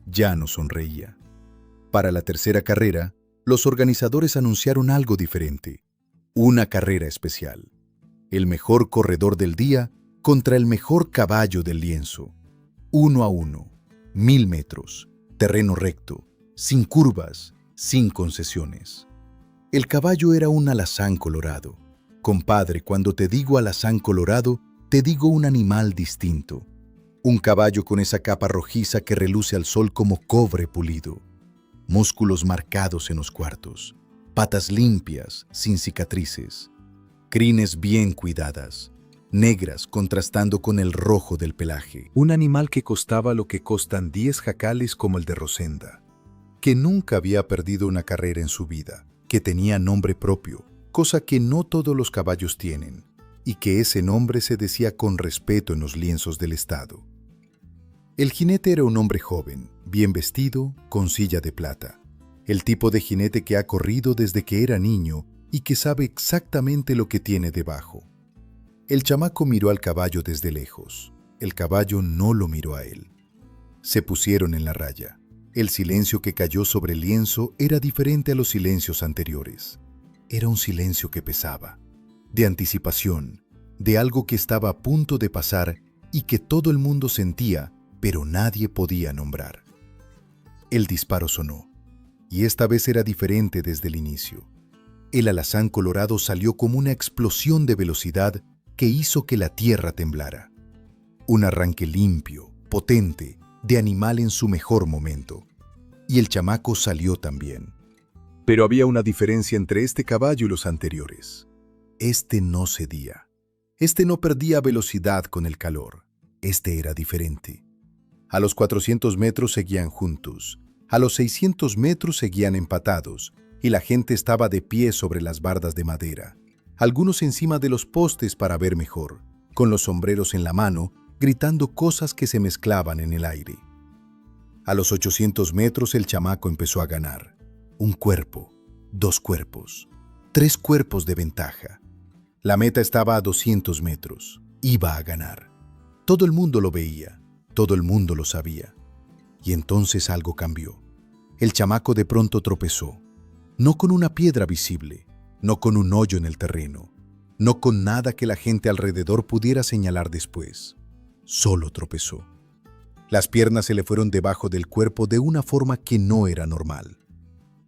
Ya no sonreía. Para la tercera carrera, los organizadores anunciaron algo diferente, una carrera especial. El mejor corredor del día contra el mejor caballo del lienzo. 1 a 1, 1000 metros, terreno recto, sin curvas, sin concesiones. El caballo era un alazán colorado. Compadre, cuando te digo alazán colorado, te digo un animal distinto. Un caballo con esa capa rojiza que reluce al sol como cobre pulido. Músculos marcados en los cuartos, patas limpias, sin cicatrices. Crines bien cuidadas, negras contrastando con el rojo del pelaje. Un animal que costaba lo que costan 10 jacales como el de Rosenda, que nunca había perdido una carrera en su vida, que tenía nombre propio, cosa que no todos los caballos tienen, y que ese nombre se decía con respeto en los lienzos del estado. El jinete era un hombre joven, bien vestido, con silla de plata, el tipo de jinete que ha corrido desde que era niño y que sabe exactamente lo que tiene debajo. El chamaco miró al caballo desde lejos. El caballo no lo miró a él. Se pusieron en la raya. El silencio que cayó sobre el lienzo era diferente a los silencios anteriores. Era un silencio que pesaba, de anticipación, de algo que estaba a punto de pasar y que todo el mundo sentía, pero nadie podía nombrar. El disparo sonó, y esta vez era diferente desde el inicio. El alazán colorado salió como una explosión de velocidad que hizo que la tierra temblara. Un arranque limpio, potente, de animal en su mejor momento. Y el chamaco salió también. Pero había una diferencia entre este caballo y los anteriores. Este no cedía. Este no perdía velocidad con el calor. Este era diferente. A los 400 metros seguían juntos. A los 600 metros seguían empatados. Y la gente estaba de pie sobre las bardas de madera. Algunos encima de los postes para ver mejor, con los sombreros en la mano, gritando cosas que se mezclaban en el aire. A los 800 metros el chamaco empezó a ganar. Un cuerpo, 2 cuerpos, 3 cuerpos de ventaja. La meta estaba a 200 metros. Iba a ganar. Todo el mundo lo veía, todo el mundo lo sabía. Y entonces algo cambió. El chamaco de pronto tropezó. No con una piedra visible, no con un hoyo en el terreno, no con nada que la gente alrededor pudiera señalar después. Solo tropezó. Las piernas se le fueron debajo del cuerpo de una forma que no era normal.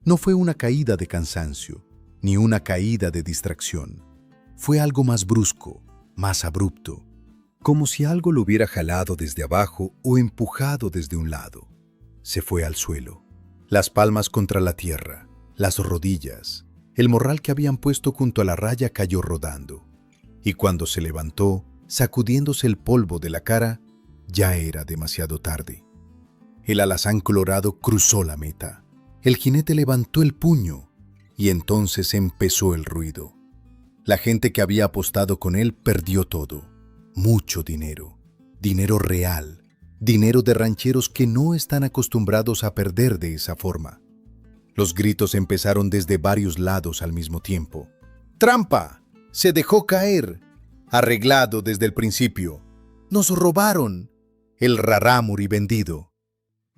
No fue una caída de cansancio, ni una caída de distracción. Fue algo más brusco, más abrupto, como si algo lo hubiera jalado desde abajo o empujado desde un lado. Se fue al suelo, las palmas contra la tierra, las rodillas. El morral que habían puesto junto a la raya cayó rodando. Y cuando se levantó, sacudiéndose el polvo de la cara, ya era demasiado tarde. El alazán colorado cruzó la meta. El jinete levantó el puño y entonces empezó el ruido. La gente que había apostado con él perdió todo. Mucho dinero. Dinero real. Dinero de rancheros que no están acostumbrados a perder de esa forma. Los gritos empezaron desde varios lados al mismo tiempo. ¡Trampa! ¡Se dejó caer! Arreglado desde el principio. ¡Nos robaron! El rarámuri vendido.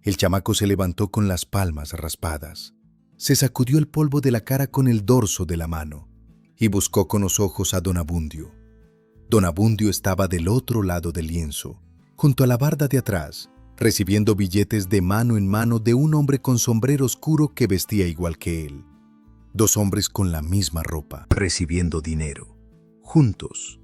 El chamaco se levantó con las palmas raspadas. Se sacudió el polvo de la cara con el dorso de la mano y buscó con los ojos a Don Abundio. Don Abundio estaba del otro lado del lienzo, junto a la barda de atrás, recibiendo billetes de mano en mano de un hombre con sombrero oscuro que vestía igual que él. 2 hombres con la misma ropa, recibiendo dinero, juntos.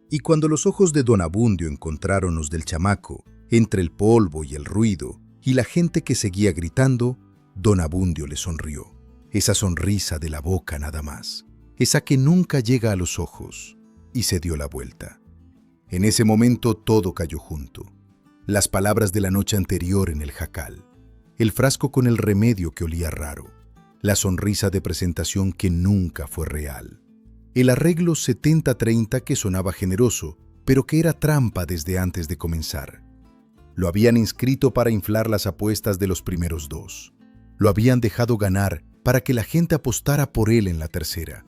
Y cuando los ojos de Don Abundio encontraron los del chamaco, entre el polvo y el ruido, y la gente que seguía gritando, Don Abundio le sonrió. Esa sonrisa de la boca nada más, esa que nunca llega a los ojos, y se dio la vuelta. En ese momento todo cayó junto. Las palabras de la noche anterior en el jacal, el frasco con el remedio que olía raro, la sonrisa de presentación que nunca fue real, el arreglo 70-30 que sonaba generoso, pero que era trampa desde antes de comenzar. Lo habían inscrito para inflar las apuestas de los primeros 2. Lo habían dejado ganar para que la gente apostara por él en la tercera.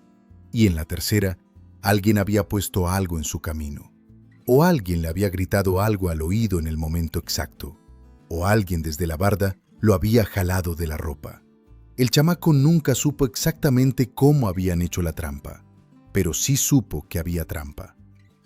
Y en la tercera, alguien había puesto algo en su camino. O alguien le había gritado algo al oído en el momento exacto. O alguien desde la barda lo había jalado de la ropa. El chamaco nunca supo exactamente cómo habían hecho la trampa, pero sí supo que había trampa.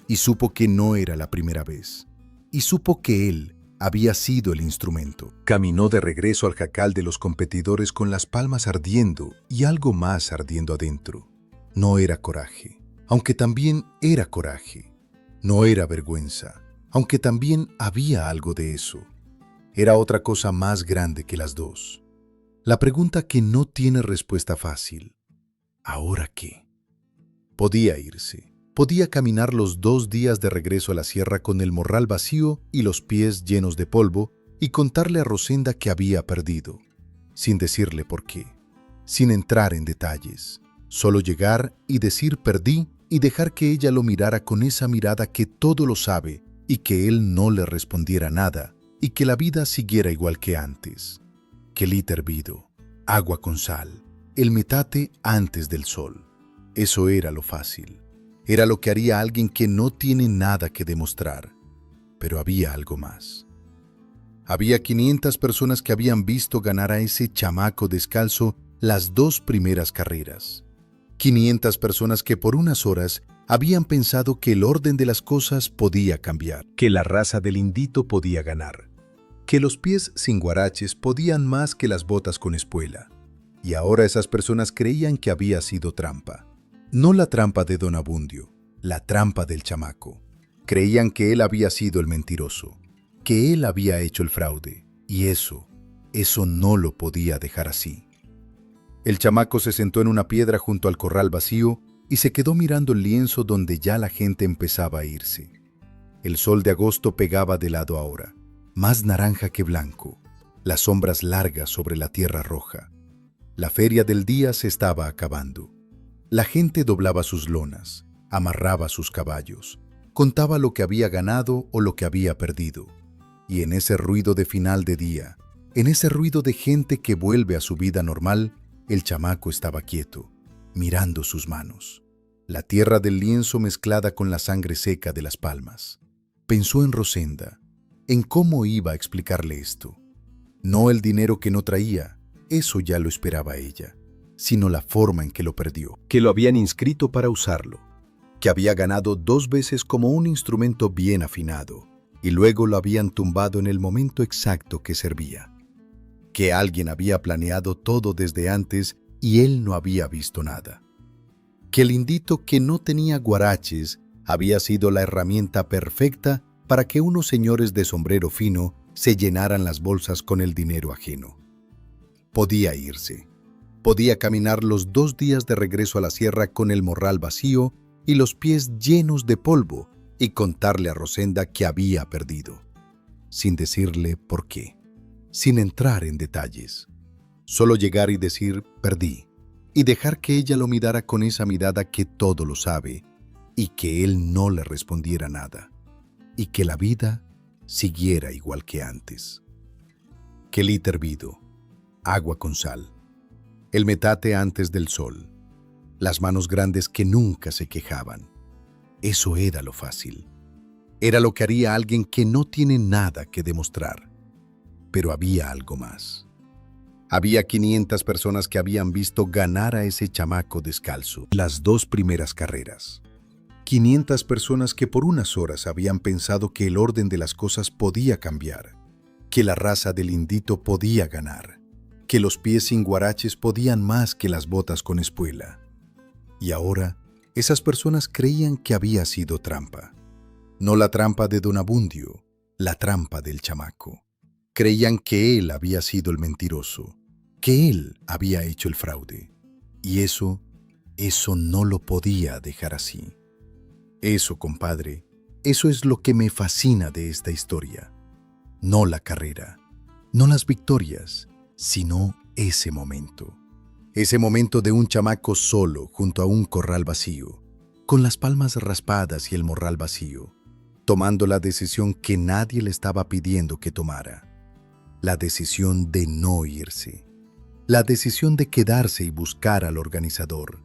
Y supo que no era la primera vez. Y supo que él había sido el instrumento. Caminó de regreso al jacal de los competidores con las palmas ardiendo y algo más ardiendo adentro. No era coraje, aunque también era coraje. No era vergüenza, aunque también había algo de eso. Era otra cosa más grande que las dos. La pregunta que no tiene respuesta fácil. ¿Ahora qué? Podía irse. Podía caminar los 2 días de regreso a la sierra con el morral vacío y los pies llenos de polvo y contarle a Rosenda que había perdido, sin decirle por qué, sin entrar en detalles. Solo llegar y decir perdí y dejar que ella lo mirara con esa mirada que todo lo sabe y que él no le respondiera nada y que la vida siguiera igual que antes. Quelite hervido, agua con sal, el metate antes del sol. Eso era lo fácil. Era lo que haría alguien que no tiene nada que demostrar. Pero había algo más. Había 500 personas que habían visto ganar a ese chamaco descalzo las 2 primeras carreras. 500 personas que por unas horas habían pensado que el orden de las cosas podía cambiar, que la raza del indito podía ganar, que los pies sin guaraches podían más que las botas con espuela. Y ahora esas personas creían que había sido trampa. No la trampa de Don Abundio, la trampa del chamaco. Creían que él había sido el mentiroso, que él había hecho el fraude, y eso no lo podía dejar así. El chamaco se sentó en una piedra junto al corral vacío y se quedó mirando el lienzo donde ya la gente empezaba a irse. El sol de agosto pegaba de lado ahora, más naranja que blanco, las sombras largas sobre la tierra roja. La feria del día se estaba acabando. La gente doblaba sus lonas, amarraba sus caballos, contaba lo que había ganado o lo que había perdido. Y en ese ruido de final de día, en ese ruido de gente que vuelve a su vida normal, el chamaco estaba quieto, mirando sus manos. La tierra del lienzo mezclada con la sangre seca de las palmas. Pensó en Rosenda, en cómo iba a explicarle esto. No el dinero que no traía, eso ya lo esperaba ella, sino la forma en que lo perdió. Que lo habían inscrito para usarlo, que había ganado 2 veces como un instrumento bien afinado, y luego lo habían tumbado en el momento exacto que servía. Que alguien había planeado todo desde antes y él no había visto nada. Que el indito que no tenía guaraches había sido la herramienta perfecta para que unos señores de sombrero fino se llenaran las bolsas con el dinero ajeno. Podía irse. Podía caminar los 2 días de regreso a la sierra con el morral vacío y los pies llenos de polvo y contarle a Rosenda que había perdido, sin decirle por qué, sin entrar en detalles. Solo llegar y decir perdí y dejar que ella lo mirara con esa mirada que todo lo sabe y que él no le respondiera nada y que la vida siguiera igual que antes. Quelite hervido, agua con sal, el metate antes del sol, las manos grandes que nunca se quejaban. Eso era lo fácil. Era lo que haría alguien que no tiene nada que demostrar. Pero había algo más. Había 500 personas que habían visto ganar a ese chamaco descalzo las 2 primeras carreras. 500 personas que por unas horas habían pensado que el orden de las cosas podía cambiar, que la raza del indito podía ganar, que los pies sin guaraches podían más que las botas con espuela. Y ahora, esas personas creían que había sido trampa. No la trampa de Don Abundio, la trampa del chamaco. Creían que él había sido el mentiroso, que él había hecho el fraude. Y eso no lo podía dejar así. Eso, compadre, eso es lo que me fascina de esta historia. No la carrera, no las victorias, sino ese momento. Ese momento de un chamaco solo junto a un corral vacío, con las palmas raspadas y el morral vacío, tomando la decisión que nadie le estaba pidiendo que tomara. La decisión de no irse. La decisión de quedarse y buscar al organizador.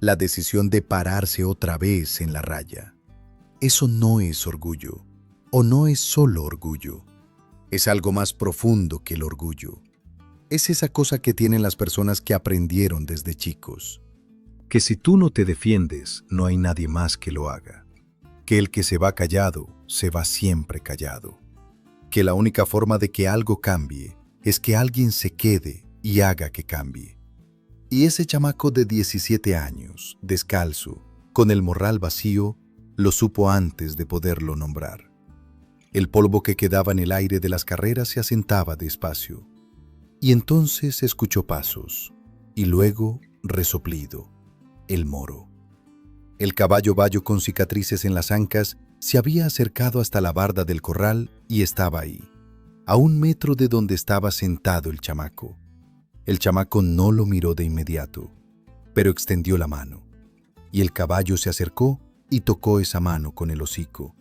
La decisión de pararse otra vez en la raya. Eso no es orgullo, o no es solo orgullo. Es algo más profundo que el orgullo. Es esa cosa que tienen las personas que aprendieron desde chicos. Que si tú no te defiendes, no hay nadie más que lo haga. Que el que se va callado, se va siempre callado. Que la única forma de que algo cambie es que alguien se quede y haga que cambie. Y ese chamaco de 17 años, descalzo, con el morral vacío, lo supo antes de poderlo nombrar. El polvo que quedaba en el aire de las carreras se asentaba despacio. Y entonces escuchó pasos, y luego resoplido, el moro. El caballo bayo con cicatrices en las ancas se había acercado hasta la barda del corral y estaba ahí, a 1 metro de donde estaba sentado el chamaco. El chamaco no lo miró de inmediato, pero extendió la mano, y el caballo se acercó y tocó esa mano con el hocico.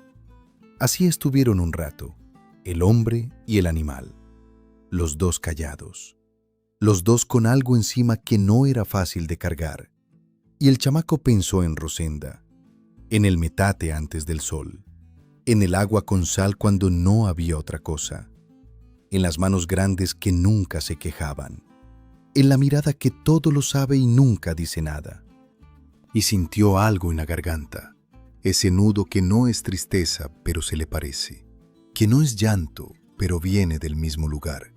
Así estuvieron un rato, el hombre y el animal. Los 2 callados, los 2 con algo encima que no era fácil de cargar. Y el chamaco pensó en Rosenda, en el metate antes del sol, en el agua con sal cuando no había otra cosa, en las manos grandes que nunca se quejaban, en la mirada que todo lo sabe y nunca dice nada. Y sintió algo en la garganta, ese nudo que no es tristeza, pero se le parece, que no es llanto, pero viene del mismo lugar,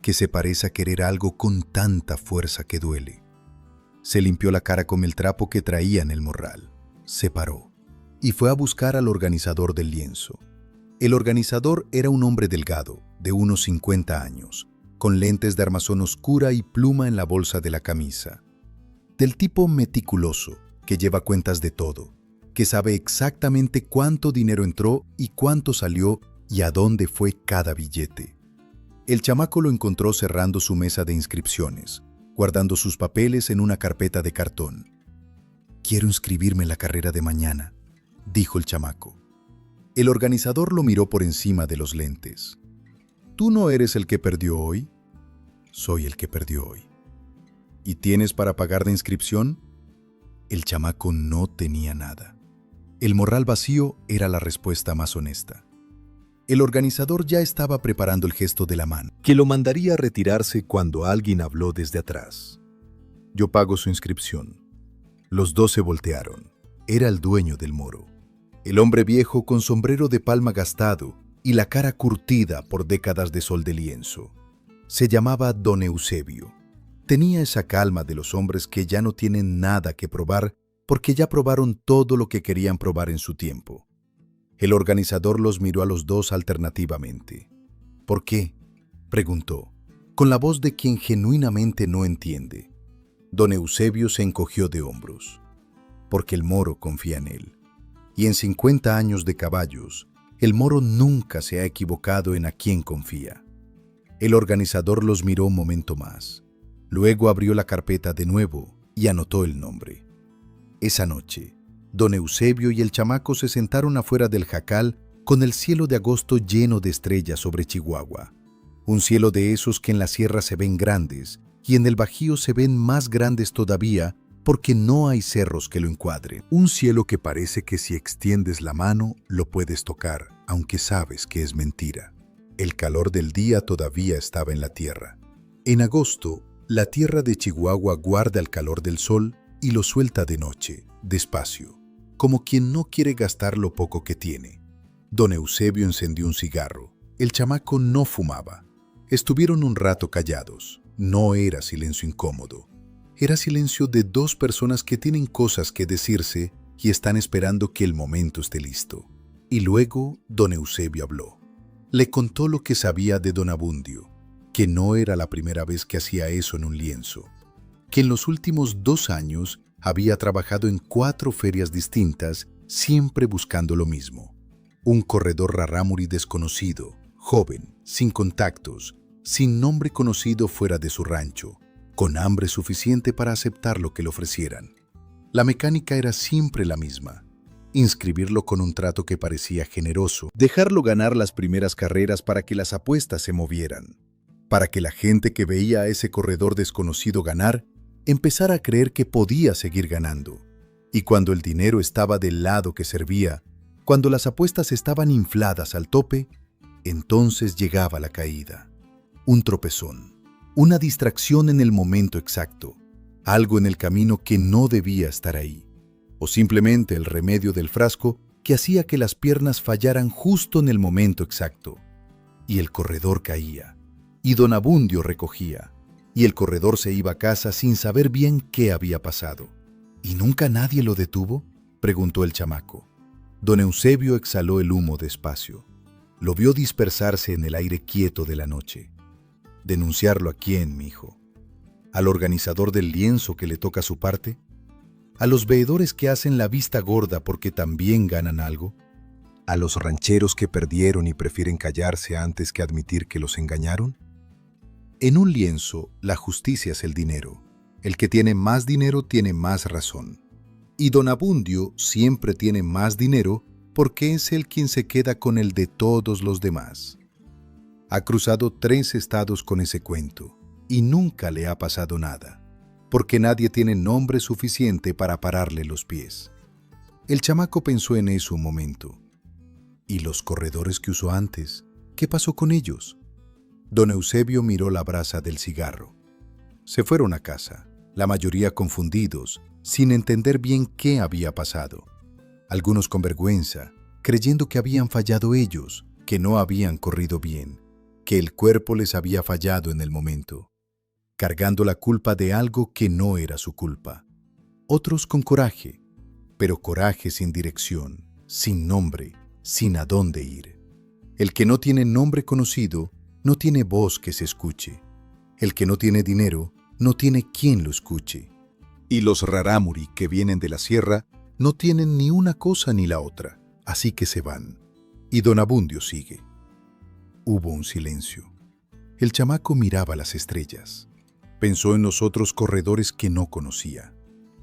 que se parece a querer algo con tanta fuerza que duele. Se limpió la cara con el trapo que traía en el morral. Se paró. y fue a buscar al organizador del lienzo. El organizador era un hombre delgado, de unos 50 años, con lentes de armazón oscura y pluma en la bolsa de la camisa. Del tipo meticuloso, que lleva cuentas de todo, que sabe exactamente cuánto dinero entró y cuánto salió y a dónde fue cada billete. El chamaco lo encontró cerrando su mesa de inscripciones, guardando sus papeles en una carpeta de cartón. «Quiero inscribirme en la carrera de mañana», dijo el chamaco. El organizador lo miró por encima de los lentes. «¿Tú no eres el que perdió hoy?» «Soy el que perdió hoy». «¿Y tienes para pagar la inscripción?» El chamaco no tenía nada. El morral vacío era la respuesta más honesta. El organizador ya estaba preparando el gesto de la mano, que lo mandaría a retirarse cuando alguien habló desde atrás. «Yo pago su inscripción». Los dos se voltearon. Era el dueño del moro. El hombre viejo con sombrero de palma gastado y la cara curtida por décadas de sol de lienzo. Se llamaba Don Eusebio. Tenía esa calma de los hombres que ya no tienen nada que probar porque ya probaron todo lo que querían probar en su tiempo. El organizador los miró a los dos alternativamente. «¿Por qué?», preguntó, con la voz de quien genuinamente no entiende. Don Eusebio se encogió de hombros. «Porque el moro confía en él. Y en 50 años de caballos, el moro nunca se ha equivocado en a quién confía». El organizador los miró un momento más. Luego abrió la carpeta de nuevo y anotó el nombre. Esa noche, Don Eusebio y el chamaco se sentaron afuera del jacal con el cielo de agosto lleno de estrellas sobre Chihuahua. Un cielo de esos que en la sierra se ven grandes y en el Bajío se ven más grandes todavía porque no hay cerros que lo encuadren. Un cielo que parece que si extiendes la mano lo puedes tocar, aunque sabes que es mentira. El calor del día todavía estaba en la tierra. En agosto, la tierra de Chihuahua guarda el calor del sol y lo suelta de noche, despacio, como quien no quiere gastar lo poco que tiene. Don Eusebio encendió un cigarro. El chamaco no fumaba. Estuvieron un rato callados. No era silencio incómodo. Era silencio de dos personas que tienen cosas que decirse y están esperando que el momento esté listo. Y luego Don Eusebio habló. Le contó lo que sabía de Don Abundio, que no era la primera vez que hacía eso en un lienzo, que en los últimos 2 años había trabajado en 4 ferias distintas, siempre buscando lo mismo. Un corredor rarámuri desconocido, joven, sin contactos, sin nombre conocido fuera de su rancho, con hambre suficiente para aceptar lo que le ofrecieran. La mecánica era siempre la misma. Inscribirlo con un trato que parecía generoso, dejarlo ganar las primeras carreras para que las apuestas se movieran, para que la gente que veía a ese corredor desconocido ganar empezara a creer que podía seguir ganando. Y cuando el dinero estaba del lado que servía, cuando las apuestas estaban infladas al tope, entonces llegaba la caída. Un tropezón, una distracción en el momento exacto, algo en el camino que no debía estar ahí, o simplemente el remedio del frasco que hacía que las piernas fallaran justo en el momento exacto. Y el corredor caía, y Don Abundio recogía, y el corredor se iba a casa sin saber bien qué había pasado. ¿Y nunca nadie lo detuvo?, preguntó el chamaco. Don Eusebio exhaló el humo despacio. Lo vio dispersarse en el aire quieto de la noche. ¿Denunciarlo a quién, mijo? ¿Al organizador del lienzo que le toca su parte? ¿A los veedores que hacen la vista gorda porque también ganan algo? ¿A los rancheros que perdieron y prefieren callarse antes que admitir que los engañaron? En un lienzo, la justicia es el dinero. El que tiene más dinero tiene más razón. Y Don Abundio siempre tiene más dinero porque es él quien se queda con el de todos los demás. Ha cruzado 3 estados con ese cuento y nunca le ha pasado nada, porque nadie tiene nombre suficiente para pararle los pies. El chamaco pensó en eso un momento. ¿Y los corredores que usó antes? ¿Qué pasó con ellos? Don Eusebio miró la brasa del cigarro. Se fueron a casa, la mayoría confundidos, sin entender bien qué había pasado. Algunos con vergüenza, creyendo que habían fallado ellos, que no habían corrido bien, que el cuerpo les había fallado en el momento, cargando la culpa de algo que no era su culpa. Otros con coraje, pero coraje sin dirección, sin nombre, sin a dónde ir. El que no tiene nombre conocido, no tiene voz que se escuche. El que no tiene dinero, no tiene quien lo escuche. Y los rarámuri que vienen de la sierra no tienen ni una cosa ni la otra, así que se van. Y don Abundio sigue. Hubo un silencio. El chamaco miraba las estrellas. Pensó en los otros corredores que no conocía,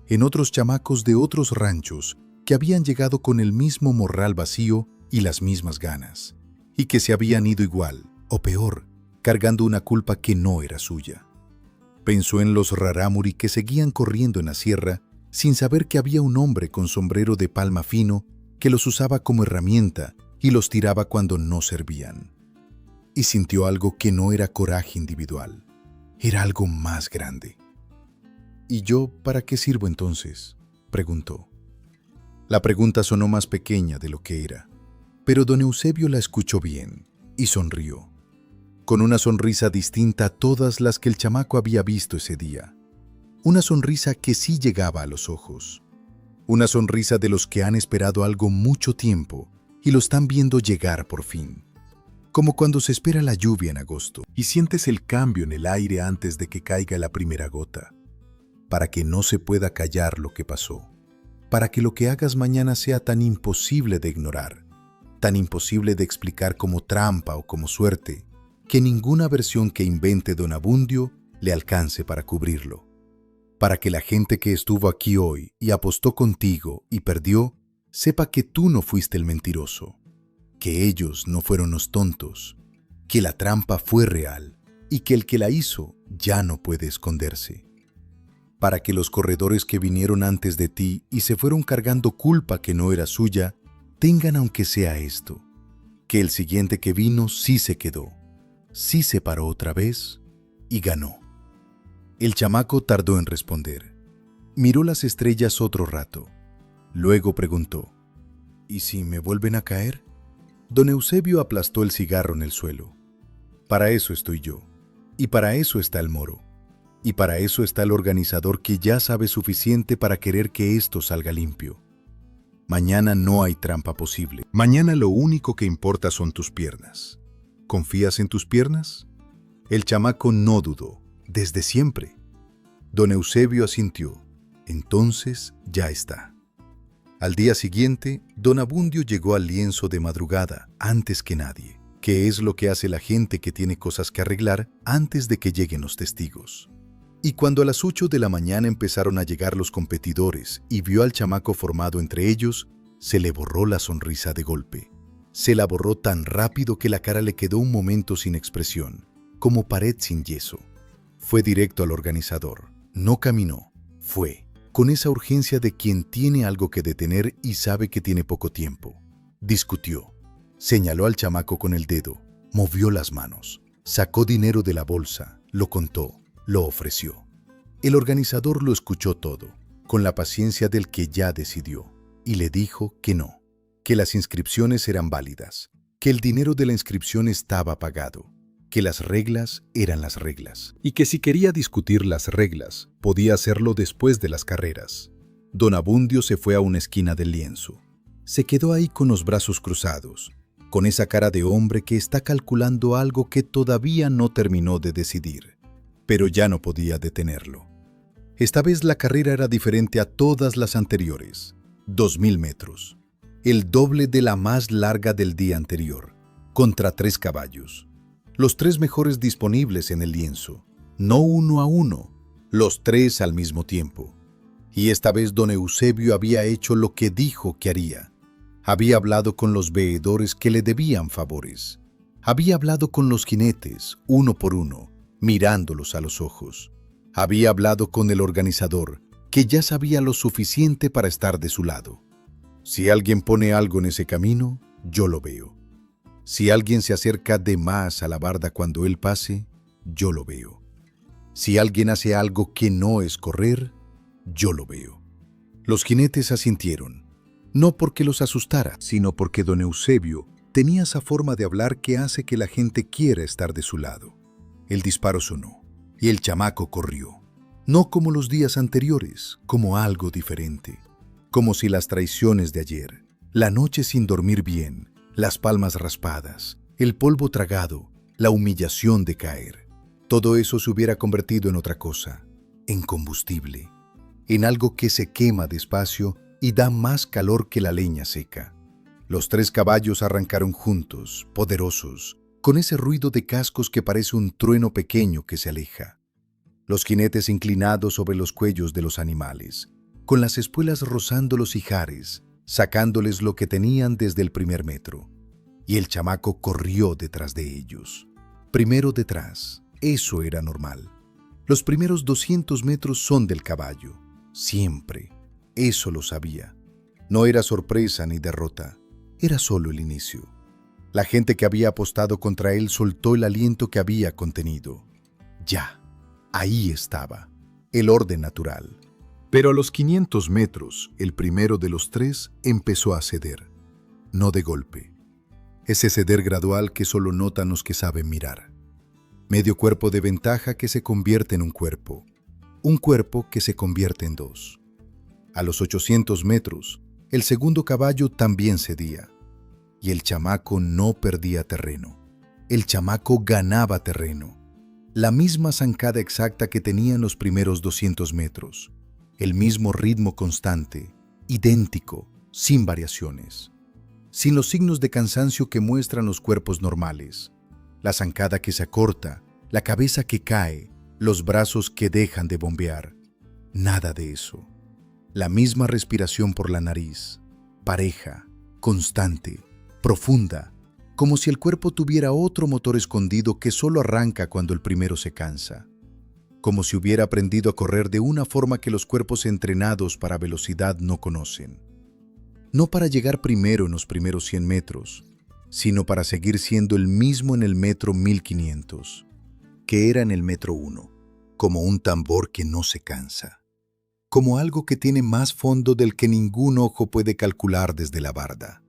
en otros chamacos de otros ranchos que habían llegado con el mismo morral vacío y las mismas ganas, y que se habían ido igual, o peor, cargando una culpa que no era suya. Pensó en los rarámuri que seguían corriendo en la sierra sin saber que había un hombre con sombrero de palma fino que los usaba como herramienta y los tiraba cuando no servían. Y sintió algo que no era coraje individual, era algo más grande. ¿Y yo para qué sirvo entonces?, preguntó. La pregunta sonó más pequeña de lo que era, pero don Eusebio la escuchó bien y sonrió, con una sonrisa distinta a todas las que el chamaco había visto ese día. Una sonrisa que sí llegaba a los ojos. Una sonrisa de los que han esperado algo mucho tiempo y lo están viendo llegar por fin. Como cuando se espera la lluvia en agosto y sientes el cambio en el aire antes de que caiga la primera gota, para que no se pueda callar lo que pasó, para que lo que hagas mañana sea tan imposible de ignorar, tan imposible de explicar como trampa o como suerte, que ninguna versión que invente don Abundio le alcance para cubrirlo. Para que la gente que estuvo aquí hoy y apostó contigo y perdió, sepa que tú no fuiste el mentiroso, que ellos no fueron los tontos, que la trampa fue real y que el que la hizo ya no puede esconderse. Para que los corredores que vinieron antes de ti y se fueron cargando culpa que no era suya, tengan aunque sea esto, que el siguiente que vino sí se quedó, sí se paró otra vez y ganó. El chamaco tardó en responder. Miró las estrellas otro rato. Luego preguntó, ¿y si me vuelven a caer? Don Eusebio aplastó el cigarro en el suelo. Para eso estoy yo, y para eso está el moro, y para eso está el organizador que ya sabe suficiente para querer que esto salga limpio. Mañana no hay trampa posible. Mañana lo único que importa son tus piernas. ¿Confías en tus piernas? El chamaco no dudó, desde siempre. Don Eusebio asintió. Entonces ya está. Al día siguiente, don Abundio llegó al lienzo de madrugada, antes que nadie, que es lo que hace la gente que tiene cosas que arreglar antes de que lleguen los testigos. Y cuando a las 8 de la mañana empezaron a llegar los competidores y vio al chamaco formado entre ellos, se le borró la sonrisa de golpe. Se la borró tan rápido que la cara le quedó un momento sin expresión, como pared sin yeso. Fue directo al organizador. No caminó, fue, con esa urgencia de quien tiene algo que detener y sabe que tiene poco tiempo. Discutió. Señaló al chamaco con el dedo, movió las manos, sacó dinero de la bolsa, lo contó, lo ofreció. El organizador lo escuchó todo, con la paciencia del que ya decidió, y le dijo que no, que las inscripciones eran válidas, que el dinero de la inscripción estaba pagado, que las reglas eran las reglas, y que si quería discutir las reglas, podía hacerlo después de las carreras. Don Abundio se fue a una esquina del lienzo. Se quedó ahí con los brazos cruzados, con esa cara de hombre que está calculando algo que todavía no terminó de decidir, pero ya no podía detenerlo. Esta vez la carrera era diferente a todas las anteriores. 2000 metros, el doble de la más larga del día anterior, contra 3 caballos. Los 3 mejores disponibles en el lienzo, no uno a uno, los 3 al mismo tiempo. Y esta vez don Eusebio había hecho lo que dijo que haría. Había hablado con los veedores que le debían favores. Había hablado con los jinetes, uno por uno, mirándolos a los ojos. Había hablado con el organizador, que ya sabía lo suficiente para estar de su lado. Si alguien pone algo en ese camino, yo lo veo. Si alguien se acerca de más a la barda cuando él pase, yo lo veo. Si alguien hace algo que no es correr, yo lo veo. Los jinetes asintieron, no porque los asustara, sino porque don Eusebio tenía esa forma de hablar que hace que la gente quiera estar de su lado. El disparo sonó, y el chamaco corrió. No como los días anteriores, como algo diferente, como si las traiciones de ayer, La noche sin dormir bien, las palmas raspadas, el polvo tragado, la humillación de caer. Todo eso se hubiera convertido en otra cosa, en combustible, en algo que se quema despacio y da más calor que la leña seca. Los 3 caballos arrancaron juntos, poderosos, con ese ruido de cascos que parece un trueno pequeño que se aleja. Los jinetes inclinados sobre los cuellos de los animales, con las espuelas rozando los ijares, sacándoles lo que tenían desde el primer metro. Y el chamaco corrió detrás de ellos. Primero detrás, eso era normal. Los primeros 200 metros son del caballo, siempre. Eso lo sabía. No era sorpresa ni derrota, era solo el inicio. La gente que había apostado contra él soltó el aliento que había contenido. Ya, ahí estaba, el orden natural. Pero a los 500 metros, el primero de los 3 empezó a ceder. No de golpe. Ese ceder gradual que solo notan los que saben mirar. Medio cuerpo de ventaja que se convierte en un cuerpo que se convierte en 2. A los 800 metros, el segundo caballo también cedía. Y el chamaco no perdía terreno. El chamaco ganaba terreno. La misma zancada exacta que tenía en los primeros 200 metros. El mismo ritmo constante, idéntico, sin variaciones. Sin los signos de cansancio que muestran los cuerpos normales. La zancada que se acorta, la cabeza que cae, los brazos que dejan de bombear. Nada de eso. La misma respiración por la nariz, pareja, constante, profunda, como si el cuerpo tuviera otro motor escondido que solo arranca cuando el primero se cansa. Como si hubiera aprendido a correr de una forma que los cuerpos entrenados para velocidad no conocen. No para llegar primero en los primeros 100 metros, sino para seguir siendo el mismo en el metro 1500, que era en el metro 1, como un tambor que no se cansa. Como algo que tiene más fondo del que ningún ojo puede calcular desde la barda.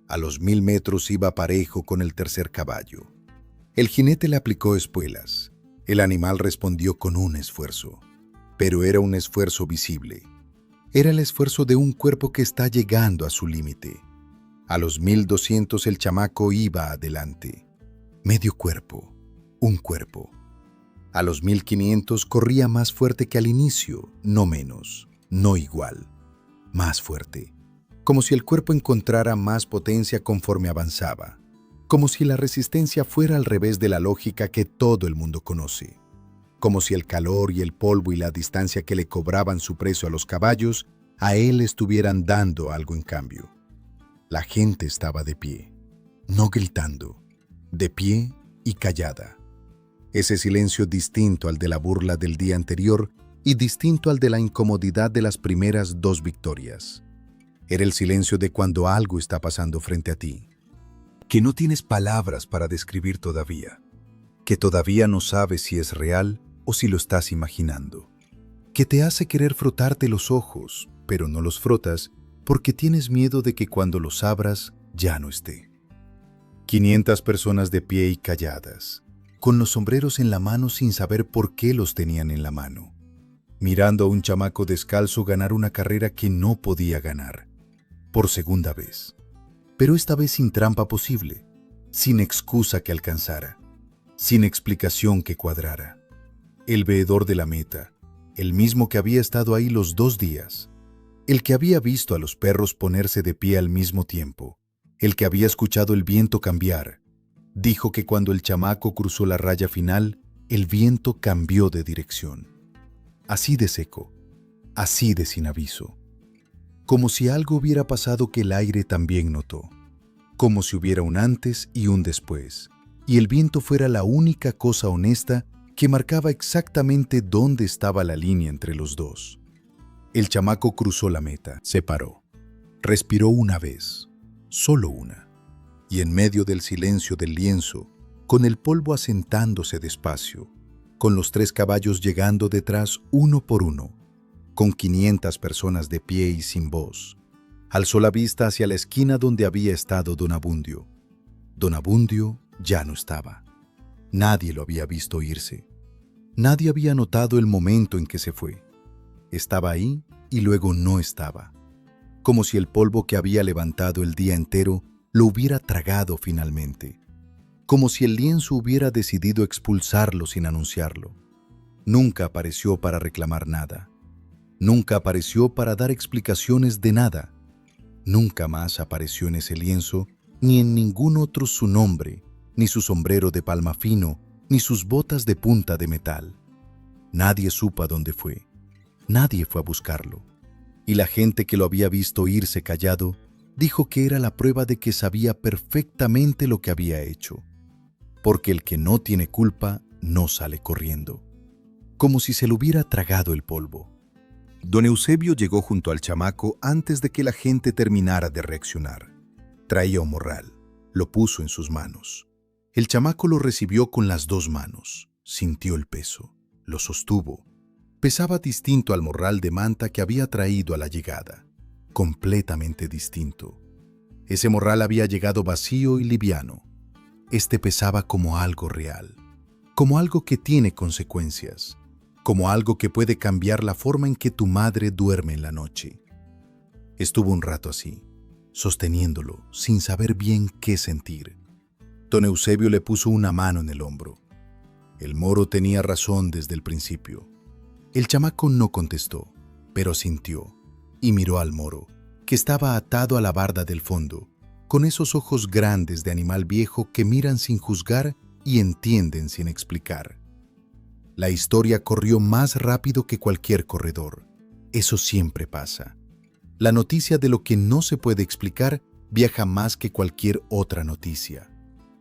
A los 1000 metros iba parejo con el tercer caballo. El jinete le aplicó espuelas. El animal respondió con un esfuerzo. Pero era un esfuerzo visible. Era el esfuerzo de un cuerpo que está llegando a su límite. A los 1200 el chamaco iba adelante. Medio cuerpo, un cuerpo. A los 1500 corría más fuerte que al inicio, no menos, no igual, más fuerte. Como si el cuerpo encontrara más potencia conforme avanzaba. Como si la resistencia fuera al revés de la lógica que todo el mundo conoce. Como si el calor y el polvo y la distancia que le cobraban su precio a los caballos, a él estuvieran dando algo en cambio. La gente estaba de pie, no gritando, de pie y callada. Ese silencio distinto al de la burla del día anterior y distinto al de la incomodidad de las primeras 2 victorias. Era el silencio de cuando algo está pasando frente a ti, que no tienes palabras para describir todavía, que todavía no sabes si es real o si lo estás imaginando, que te hace querer frotarte los ojos, pero no los frotas porque tienes miedo de que cuando los abras ya no esté. 500 personas de pie y calladas, con los sombreros en la mano sin saber por qué los tenían en la mano, mirando a un chamaco descalzo ganar una carrera que no podía ganar, por segunda vez, pero esta vez sin trampa posible, sin excusa que alcanzara, sin explicación que cuadrara. El veedor de la meta, el mismo que había estado ahí los 2 días, el que había visto a los perros ponerse de pie al mismo tiempo, el que había escuchado el viento cambiar, dijo que cuando el chamaco cruzó la raya final, el viento cambió de dirección. Así de seco, así de sin aviso. Como si algo hubiera pasado que el aire también notó. Como si hubiera un antes y un después, y el viento fuera la única cosa honesta que marcaba exactamente dónde estaba la línea entre los dos. El chamaco cruzó la meta, se paró, respiró una vez, solo una. Y en medio del silencio del lienzo, con el polvo asentándose despacio, con los 3 caballos llegando detrás uno por uno, con 500 personas de pie y sin voz, alzó la vista hacia la esquina donde había estado Don Abundio. Don Abundio ya no estaba. Nadie lo había visto irse. Nadie había notado el momento en que se fue. Estaba ahí y luego no estaba. como si el polvo que había levantado el día entero lo hubiera tragado finalmente, como si el lienzo hubiera decidido expulsarlo sin anunciarlo. Nunca apareció para reclamar nada. Nunca apareció para dar explicaciones de nada. Nunca más apareció en ese lienzo, ni en ningún otro su nombre, ni su sombrero de palma fino, ni sus botas de punta de metal. Nadie supo a dónde fue. Nadie fue a buscarlo. Y la gente que lo había visto irse callado, dijo que era la prueba de que sabía perfectamente lo que había hecho. Porque el que no tiene culpa no sale corriendo. Como si se le hubiera tragado el polvo. Don Eusebio llegó junto al chamaco antes de que la gente terminara de reaccionar. Traía un morral. Lo puso en sus manos. El chamaco lo recibió con las dos manos. Sintió el peso. Lo sostuvo. Pesaba distinto al morral de manta que había traído a la llegada. Completamente distinto. Ese morral había llegado vacío y liviano. Este pesaba como algo real. Como algo que tiene consecuencias. Como algo que puede cambiar la forma en que tu madre duerme en la noche. Estuvo un rato así, sosteniéndolo, sin saber bien qué sentir. Don Eusebio le puso una mano en el hombro. El moro tenía razón desde el principio. El chamaco no contestó, pero sintió, y miró al moro, que estaba atado a la barda del fondo, con esos ojos grandes de animal viejo que miran sin juzgar y entienden sin explicar. La historia corrió más rápido que cualquier corredor. Eso siempre pasa. La noticia de lo que no se puede explicar viaja más que cualquier otra noticia,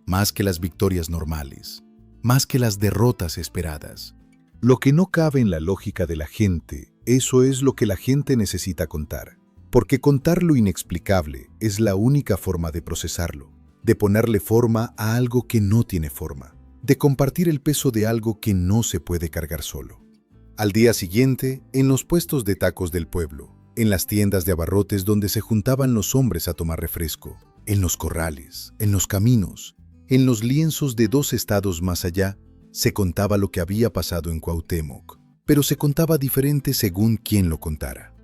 más que las victorias normales, más que las derrotas esperadas. Lo que no cabe en la lógica de la gente, eso es lo que la gente necesita contar. Porque contar lo inexplicable es la única forma de procesarlo, de ponerle forma a algo que no tiene forma, de compartir el peso de algo que no se puede cargar solo. Al día siguiente, en los puestos de tacos del pueblo, en las tiendas de abarrotes donde se juntaban los hombres a tomar refresco, en los corrales, en los caminos, en los lienzos de 2 estados más allá, se contaba lo que había pasado en Cuauhtémoc, pero se contaba diferente según quien lo contara.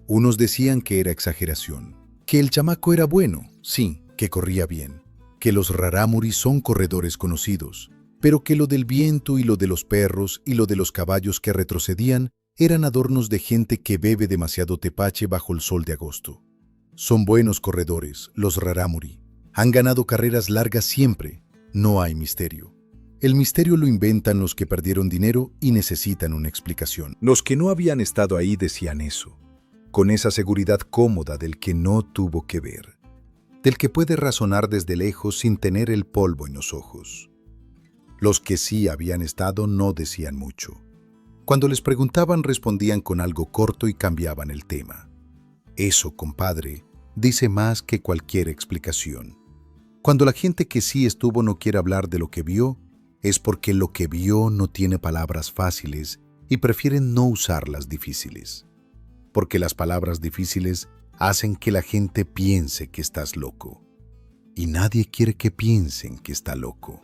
Unos decían que era exageración, que el chamaco era bueno, sí, que corría bien, que los rarámuri son corredores conocidos, pero que lo del viento y lo de los perros y lo de los caballos que retrocedían eran adornos de gente que bebe demasiado tepache bajo el sol de agosto. Son buenos corredores, los rarámuri. Han ganado carreras largas siempre. No hay misterio. El misterio lo inventan los que perdieron dinero y necesitan una explicación. Los que no habían estado ahí decían eso, con esa seguridad cómoda del que no tuvo que ver, del que puede razonar desde lejos sin tener el polvo en los ojos. Los que sí habían estado no decían mucho. Cuando les preguntaban respondían con algo corto y cambiaban el tema. Eso, compadre, dice más que cualquier explicación. Cuando la gente que sí estuvo no quiere hablar de lo que vio, es porque lo que vio no tiene palabras fáciles y prefieren no usar las difíciles. Porque las palabras difíciles hacen que la gente piense que estás loco. Y nadie quiere que piensen que está loco.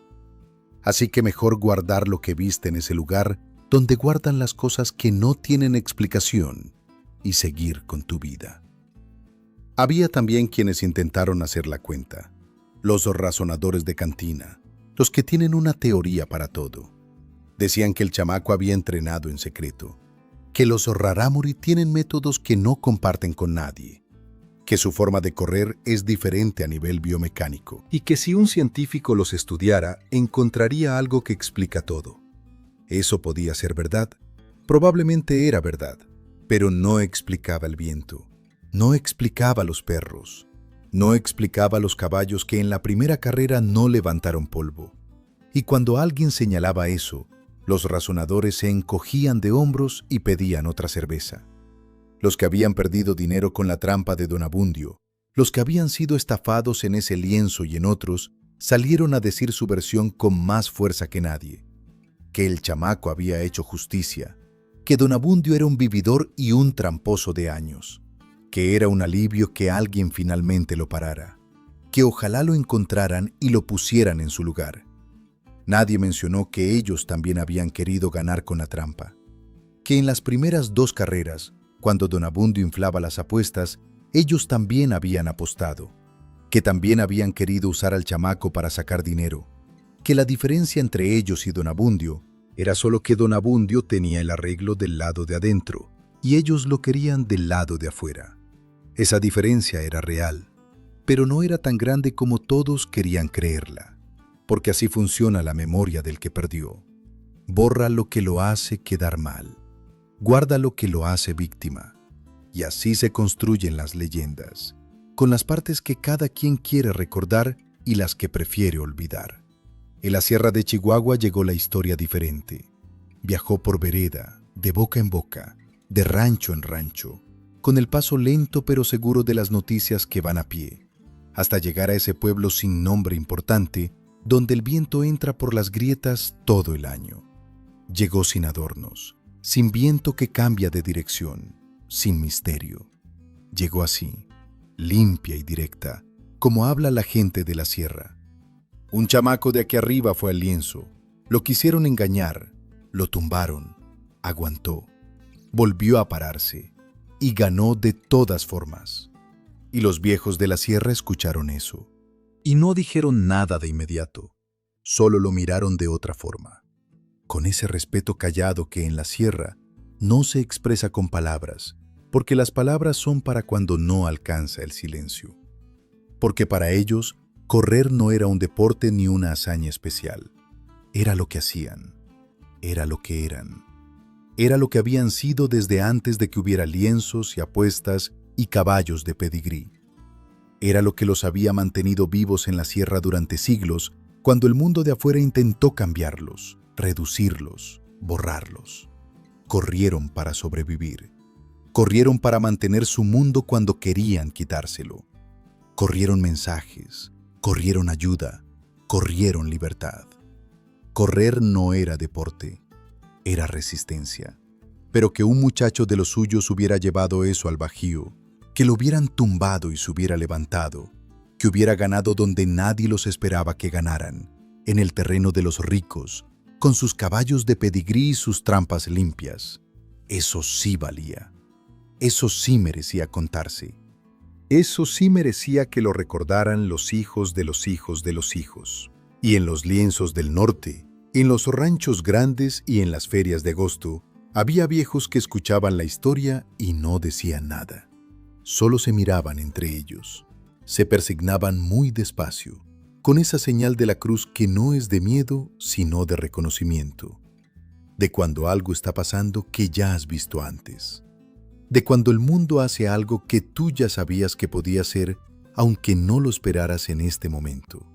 Así que mejor guardar lo que viste en ese lugar donde guardan las cosas que no tienen explicación y seguir con tu vida. Había también quienes intentaron hacer la cuenta, los razonadores de cantina, los que tienen una teoría para todo. Decían que el chamaco había entrenado en secreto, que los rarámuri tienen métodos que no comparten con nadie, que su forma de correr es diferente a nivel biomecánico y que si un científico los estudiara, encontraría algo que explica todo. Eso podía ser verdad, probablemente era verdad, pero no explicaba el viento, no explicaba los perros, no explicaba los caballos que en la primera carrera no levantaron polvo. Y cuando alguien señalaba eso, los razonadores se encogían de hombros y pedían otra cerveza. Los que habían perdido dinero con la trampa de Don Abundio, los que habían sido estafados en ese lienzo y en otros, salieron a decir su versión con más fuerza que nadie. Que el chamaco había hecho justicia, que Don Abundio era un vividor y un tramposo de años, que era un alivio que alguien finalmente lo parara, que ojalá lo encontraran y lo pusieran en su lugar. Nadie mencionó que ellos también habían querido ganar con la trampa, que en las primeras 2 carreras, cuando Don Abundio inflaba las apuestas, ellos también habían apostado, que también habían querido usar al chamaco para sacar dinero, que la diferencia entre ellos y don Abundio era solo que don Abundio tenía el arreglo del lado de adentro y ellos lo querían del lado de afuera. Esa diferencia era real, pero no era tan grande como todos querían creerla, porque así funciona la memoria del que perdió. Borra lo que lo hace quedar mal, guarda lo que lo hace víctima, y así se construyen las leyendas, con las partes que cada quien quiere recordar y las que prefiere olvidar. En la Sierra de Chihuahua llegó la historia diferente. Viajó por vereda, de boca en boca, de rancho en rancho, con el paso lento pero seguro de las noticias que van a pie, hasta llegar a ese pueblo sin nombre importante, donde el viento entra por las grietas todo el año. Llegó sin adornos, sin viento que cambia de dirección, sin misterio. Llegó así, limpia y directa, como habla la gente de la sierra. Un chamaco de aquí arriba fue al lienzo, lo quisieron engañar, lo tumbaron, aguantó, volvió a pararse y ganó de todas formas. Y los viejos de la sierra escucharon eso, y no dijeron nada de inmediato, solo lo miraron de otra forma, con ese respeto callado que en la sierra no se expresa con palabras, porque las palabras son para cuando no alcanza el silencio. Porque para ellos, correr no era un deporte ni una hazaña especial. Era lo que hacían, era lo que eran. Era lo que habían sido desde antes de que hubiera lienzos y apuestas y caballos de pedigrí. Era lo que los había mantenido vivos en la sierra durante siglos, cuando el mundo de afuera intentó cambiarlos, reducirlos, borrarlos. Corrieron para sobrevivir. Corrieron para mantener su mundo cuando querían quitárselo. Corrieron mensajes, corrieron ayuda, corrieron libertad. Correr no era deporte, era resistencia. Pero que un muchacho de los suyos hubiera llevado eso al Bajío, que lo hubieran tumbado y se hubiera levantado, que hubiera ganado donde nadie los esperaba que ganaran, en el terreno de los ricos, con sus caballos de pedigrí y sus trampas limpias. Eso sí valía. Eso sí merecía contarse. Eso sí merecía que lo recordaran los hijos de los hijos de los hijos. Y en los lienzos del norte, en los ranchos grandes y en las ferias de agosto, había viejos que escuchaban la historia y no decían nada. Solo se miraban entre ellos. Se persignaban muy despacio, con esa señal de la cruz que no es de miedo, sino de reconocimiento. De cuando algo está pasando que ya has visto antes. De cuando el mundo hace algo que tú ya sabías que podía ser, aunque no lo esperaras en este momento.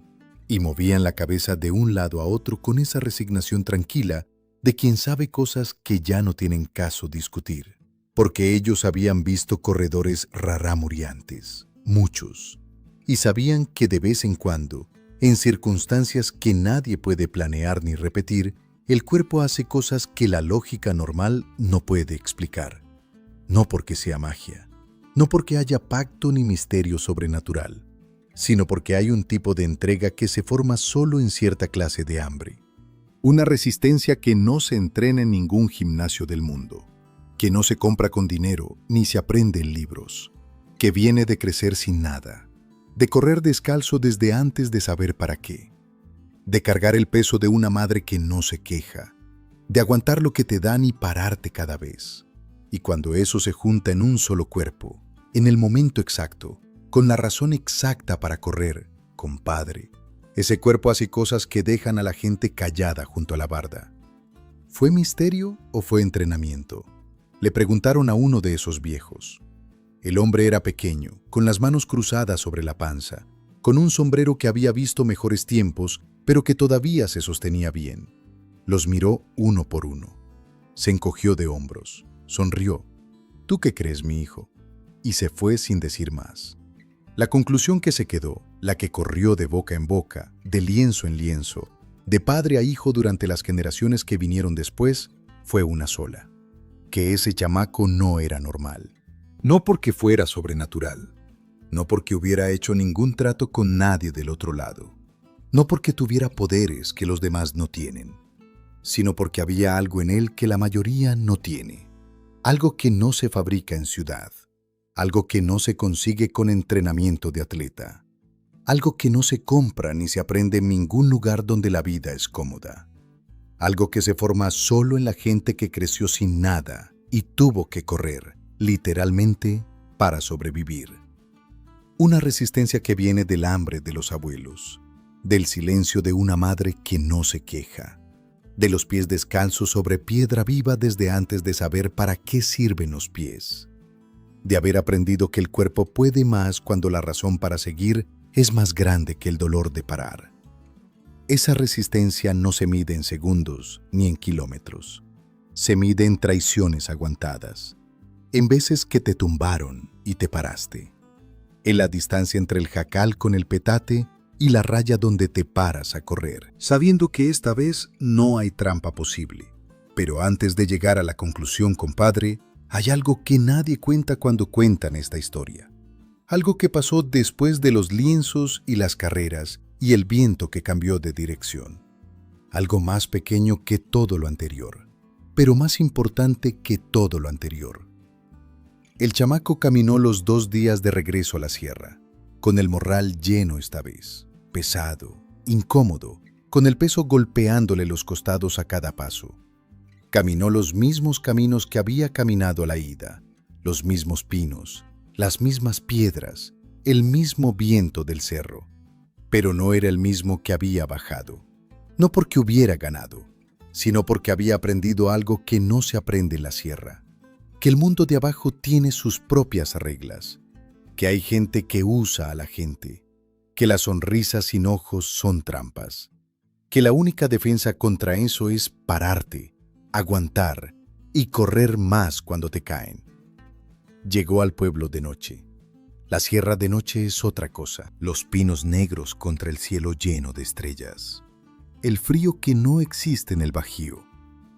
Y movían la cabeza de un lado a otro con esa resignación tranquila de quien sabe cosas que ya no tienen caso discutir. Porque ellos habían visto corredores rarámuriantes, muchos, y sabían que de vez en cuando, en circunstancias que nadie puede planear ni repetir, el cuerpo hace cosas que la lógica normal no puede explicar. No porque sea magia, no porque haya pacto ni misterio sobrenatural, sino porque hay un tipo de entrega que se forma solo en cierta clase de hambre. Una resistencia que no se entrena en ningún gimnasio del mundo, que no se compra con dinero ni se aprende en libros, que viene de crecer sin nada, de correr descalzo desde antes de saber para qué, de cargar el peso de una madre que no se queja, de aguantar lo que te dan y pararte cada vez. Y cuando eso se junta en un solo cuerpo, en el momento exacto, con la razón exacta para correr, compadre, ese cuerpo hace cosas que dejan a la gente callada junto a la barda. ¿Fue misterio o fue entrenamiento? Le preguntaron a uno de esos viejos. El hombre era pequeño, con las manos cruzadas sobre la panza, con un sombrero que había visto mejores tiempos, pero que todavía se sostenía bien. Los miró uno por uno. Se encogió de hombros, sonrió. ¿Tú qué crees, mi hijo? Y se fue sin decir más. La conclusión que se quedó, la que corrió de boca en boca, de lienzo en lienzo, de padre a hijo durante las generaciones que vinieron después, fue una sola: que ese chamaco no era normal. No porque fuera sobrenatural, no porque hubiera hecho ningún trato con nadie del otro lado, no porque tuviera poderes que los demás no tienen, sino porque había algo en él que la mayoría no tiene, algo que no se fabrica en ciudad, algo que no se consigue con entrenamiento de atleta, algo que no se compra ni se aprende en ningún lugar donde la vida es cómoda, algo que se forma solo en la gente que creció sin nada y tuvo que correr, literalmente, para sobrevivir. Una resistencia que viene del hambre de los abuelos, del silencio de una madre que no se queja, de los pies descalzos sobre piedra viva desde antes de saber para qué sirven los pies, de haber aprendido que el cuerpo puede más cuando la razón para seguir es más grande que el dolor de parar. Esa resistencia no se mide en segundos ni en kilómetros. Se mide en traiciones aguantadas, en veces que te tumbaron y te paraste, en la distancia entre el jacal con el petate y la raya donde te paras a correr, sabiendo que esta vez no hay trampa posible. Pero antes de llegar a la conclusión, compadre, hay algo que nadie cuenta cuando cuentan esta historia. Algo que pasó después de los lienzos y las carreras y el viento que cambió de dirección. Algo más pequeño que todo lo anterior, pero más importante que todo lo anterior. El chamaco caminó los 2 días de regreso a la sierra, con el morral lleno esta vez, pesado, incómodo, con el peso golpeándole los costados a cada paso. Caminó los mismos caminos que había caminado a la ida, los mismos pinos, las mismas piedras, el mismo viento del cerro, pero no era el mismo que había bajado. No porque hubiera ganado, sino porque había aprendido algo que no se aprende en la sierra, que el mundo de abajo tiene sus propias reglas, que hay gente que usa a la gente, que las sonrisas sin ojos son trampas, que la única defensa contra eso es pararte, aguantar y correr más cuando te caen. Llegó al pueblo de noche. La sierra de noche es otra cosa, los pinos negros contra el cielo lleno de estrellas, el frío que no existe en el Bajío,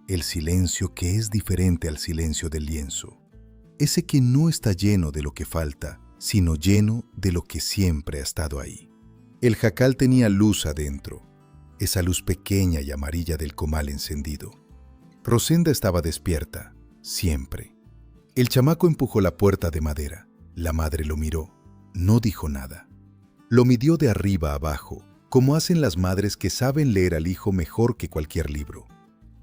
el silencio que es diferente al silencio del lienzo, ese que no está lleno de lo que falta, sino lleno de lo que siempre ha estado ahí. El jacal tenía luz adentro, esa luz pequeña y amarilla del comal encendido. Rosenda estaba despierta, siempre. El chamaco empujó la puerta de madera. La madre lo miró, no dijo nada. Lo midió de arriba a abajo, como hacen las madres que saben leer al hijo mejor que cualquier libro.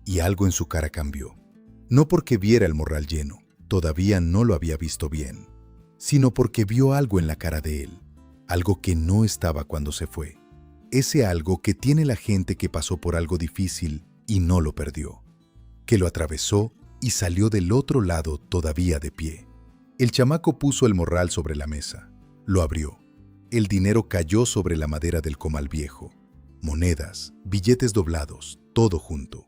Y algo en su cara cambió. No porque viera el morral lleno, todavía no lo había visto bien, sino porque vio algo en la cara de él, algo que no estaba cuando se fue. Ese algo que tiene la gente que pasó por algo difícil y no lo perdió, que lo atravesó y salió del otro lado todavía de pie. El chamaco puso el morral sobre la mesa, lo abrió. El dinero cayó sobre la madera del comal viejo. Monedas, billetes doblados, todo junto.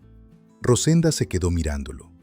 Rosenda se quedó mirándolo.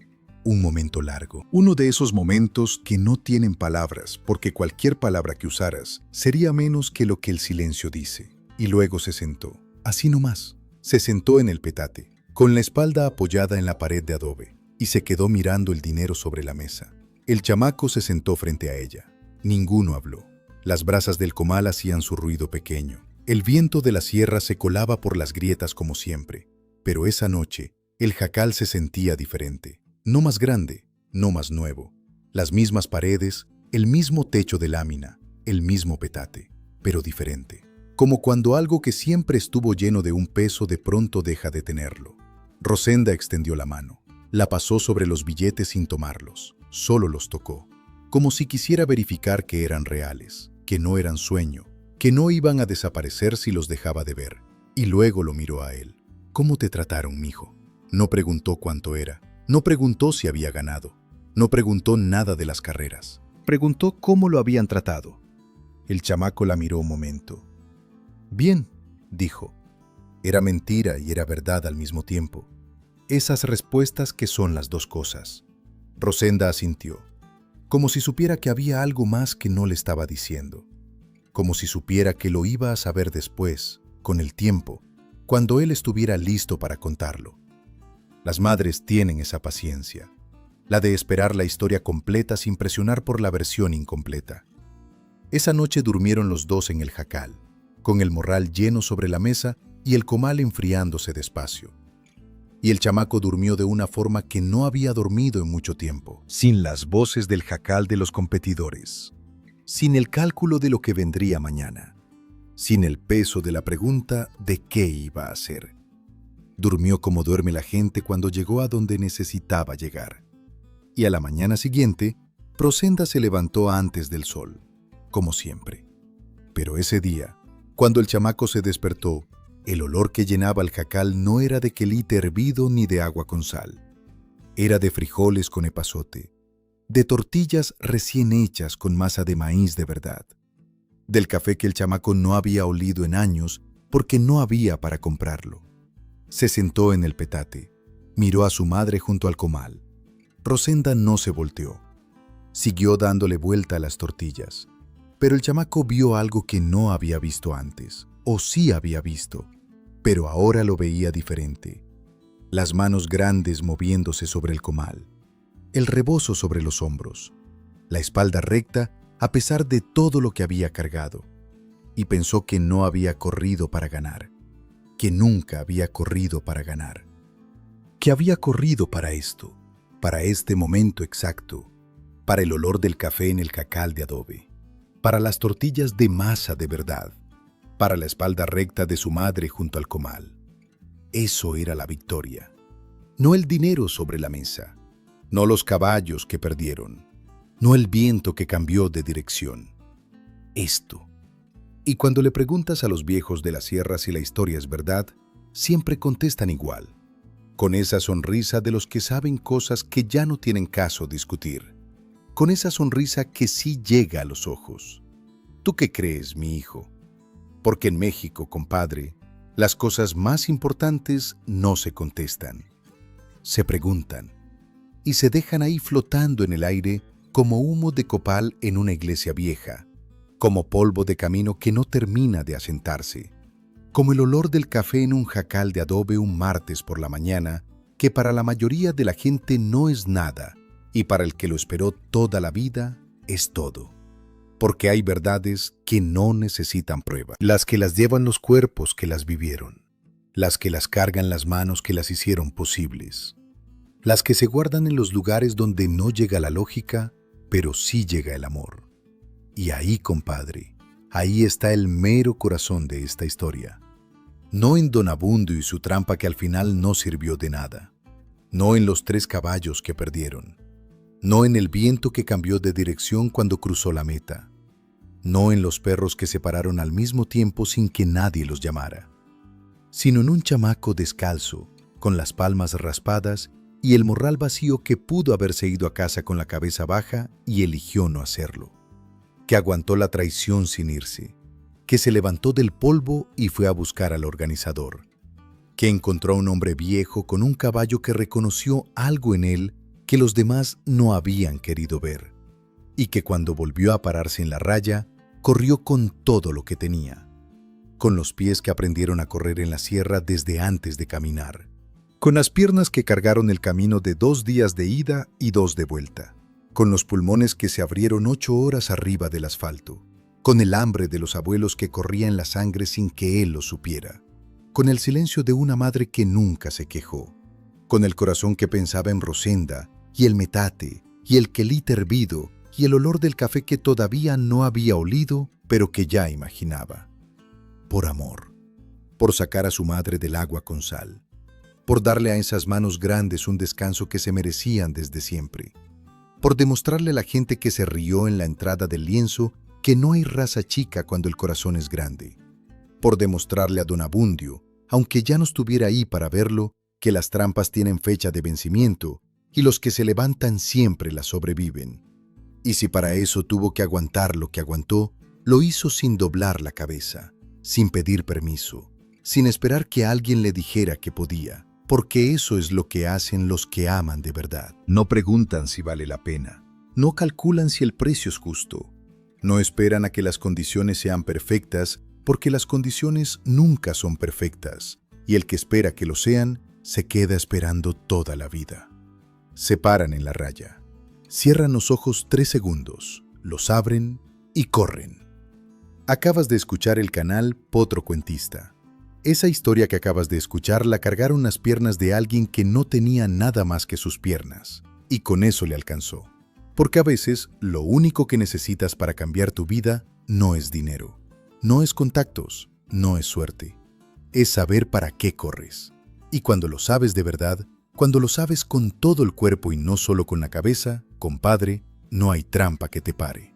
Un momento largo, uno de esos momentos que no tienen palabras, porque cualquier palabra que usaras sería menos que lo que el silencio dice. Y luego se sentó, así nomás. Se sentó en el petate, con la espalda apoyada en la pared de adobe, y se quedó mirando el dinero sobre la mesa. El chamaco se sentó frente a ella. Ninguno habló. Las brasas del comal hacían su ruido pequeño. El viento de la sierra se colaba por las grietas como siempre. Pero esa noche, el jacal se sentía diferente. No más grande, no más nuevo. Las mismas paredes, el mismo techo de lámina, el mismo petate, pero diferente. Como cuando algo que siempre estuvo lleno de un peso de pronto deja de tenerlo. Rosenda extendió la mano. La pasó sobre los billetes sin tomarlos. Solo los tocó, como si quisiera verificar que eran reales, que no eran sueño, que no iban a desaparecer si los dejaba de ver. Y luego lo miró a él. ¿Cómo te trataron, mijo? No preguntó cuánto era. No preguntó si había ganado. No preguntó nada de las carreras. Preguntó cómo lo habían tratado. El chamaco la miró un momento. Bien, dijo. Era mentira y era verdad al mismo tiempo. Esas respuestas que son las dos cosas. Rosenda asintió, como si supiera que había algo más que no le estaba diciendo, como si supiera que lo iba a saber después, con el tiempo, cuando él estuviera listo para contarlo. Las madres tienen esa paciencia, la de esperar la historia completa sin presionar por la versión incompleta. Esa noche durmieron los dos en el jacal, con el morral lleno sobre la mesa y el comal enfriándose despacio. y el chamaco durmió de una forma que no había dormido en mucho tiempo, sin las voces del jacal de los competidores, sin el cálculo de lo que vendría mañana, sin el peso de la pregunta de qué iba a hacer. Durmió como duerme la gente cuando llegó a donde necesitaba llegar. Y a la mañana siguiente, Rosenda se levantó antes del sol, como siempre. Pero ese día, cuando el chamaco se despertó, el olor que llenaba el jacal no era de quelite hervido ni de agua con sal. Era de frijoles con epazote, de tortillas recién hechas con masa de maíz de verdad, del café que el chamaco no había olido en años porque no había para comprarlo. Se sentó en el petate, miró a su madre junto al comal. Rosenda no se volteó. Siguió dándole vuelta a las tortillas. Pero el chamaco vio algo que no había visto antes, o sí había visto, pero ahora lo veía diferente. Las manos grandes moviéndose sobre el comal, el rebozo sobre los hombros, la espalda recta a pesar de todo lo que había cargado, y pensó que no había corrido para ganar, que nunca había corrido para ganar, que había corrido para esto, para este momento exacto, para el olor del café en el jacal de adobe, para las tortillas de masa de verdad, para la espalda recta de su madre junto al comal. Eso era la victoria. No el dinero sobre la mesa, no los caballos que perdieron, no el viento que cambió de dirección. Esto. Y cuando le preguntas a los viejos de la sierra si la historia es verdad, siempre contestan igual, con esa sonrisa de los que saben cosas que ya no tienen caso discutir, con esa sonrisa que sí llega a los ojos. ¿Tú qué crees, mi hijo? Porque en México, compadre, las cosas más importantes no se contestan, se preguntan y se dejan ahí flotando en el aire como humo de copal en una iglesia vieja, como polvo de camino que no termina de asentarse, como el olor del café en un jacal de adobe un martes por la mañana, que para la mayoría de la gente no es nada y para el que lo esperó toda la vida es todo. Porque hay verdades que no necesitan prueba, las que las llevan los cuerpos que las vivieron, las que las cargan las manos que las hicieron posibles, las que se guardan en los lugares donde no llega la lógica, pero sí llega el amor. Y ahí, compadre, ahí está el mero corazón de esta historia. No en Don Abundo y su trampa que al final no sirvió de nada, no en los 3 caballos que perdieron, no en el viento que cambió de dirección cuando cruzó la meta, no en los perros que se pararon al mismo tiempo sin que nadie los llamara, sino en un chamaco descalzo, con las palmas raspadas y el morral vacío que pudo haberse ido a casa con la cabeza baja y eligió no hacerlo, que aguantó la traición sin irse, que se levantó del polvo y fue a buscar al organizador, que encontró a un hombre viejo con un caballo que reconoció algo en él que los demás no habían querido ver, y que cuando volvió a pararse en la raya, corrió con todo lo que tenía, con los pies que aprendieron a correr en la sierra desde antes de caminar, con las piernas que cargaron el camino de 2 días de ida y 2 de vuelta, con los pulmones que se abrieron 8 horas arriba del asfalto, con el hambre de los abuelos que corría en la sangre sin que él lo supiera, con el silencio de una madre que nunca se quejó, con el corazón que pensaba en Rosenda y el metate y el quelite hervido y el olor del café que todavía no había olido, pero que ya imaginaba. Por amor, por sacar a su madre del agua con sal, por darle a esas manos grandes un descanso que se merecían desde siempre, por demostrarle a la gente que se rió en la entrada del lienzo que no hay raza chica cuando el corazón es grande, por demostrarle a don Abundio, aunque ya no estuviera ahí para verlo, que las trampas tienen fecha de vencimiento y los que se levantan siempre las sobreviven. Y si para eso tuvo que aguantar lo que aguantó, lo hizo sin doblar la cabeza, sin pedir permiso, sin esperar que alguien le dijera que podía, porque eso es lo que hacen los que aman de verdad. No preguntan si vale la pena, no calculan si el precio es justo, no esperan a que las condiciones sean perfectas, porque las condiciones nunca son perfectas, y el que espera que lo sean, se queda esperando toda la vida. Se paran en la raya, cierran los ojos 3 segundos, los abren y corren. Acabas de escuchar el canal Potro Cuentista. Esa historia que acabas de escuchar la cargaron las piernas de alguien que no tenía nada más que sus piernas, y con eso le alcanzó. Porque a veces lo único que necesitas para cambiar tu vida no es dinero, no es contactos, no es suerte. Es saber para qué corres. Y cuando lo sabes de verdad, cuando lo sabes con todo el cuerpo y no solo con la cabeza, compadre, no hay trampa que te pare.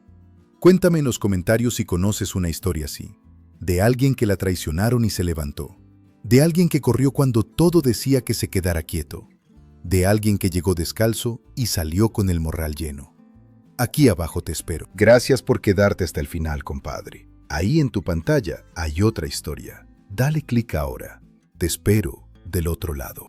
Cuéntame en los comentarios si conoces una historia así, de alguien que la traicionaron y se levantó, de alguien que corrió cuando todo decía que se quedara quieto, de alguien que llegó descalzo y salió con el morral lleno. Aquí abajo te espero. Gracias por quedarte hasta el final, compadre. Ahí en tu pantalla hay otra historia. Dale clic ahora. Te espero del otro lado.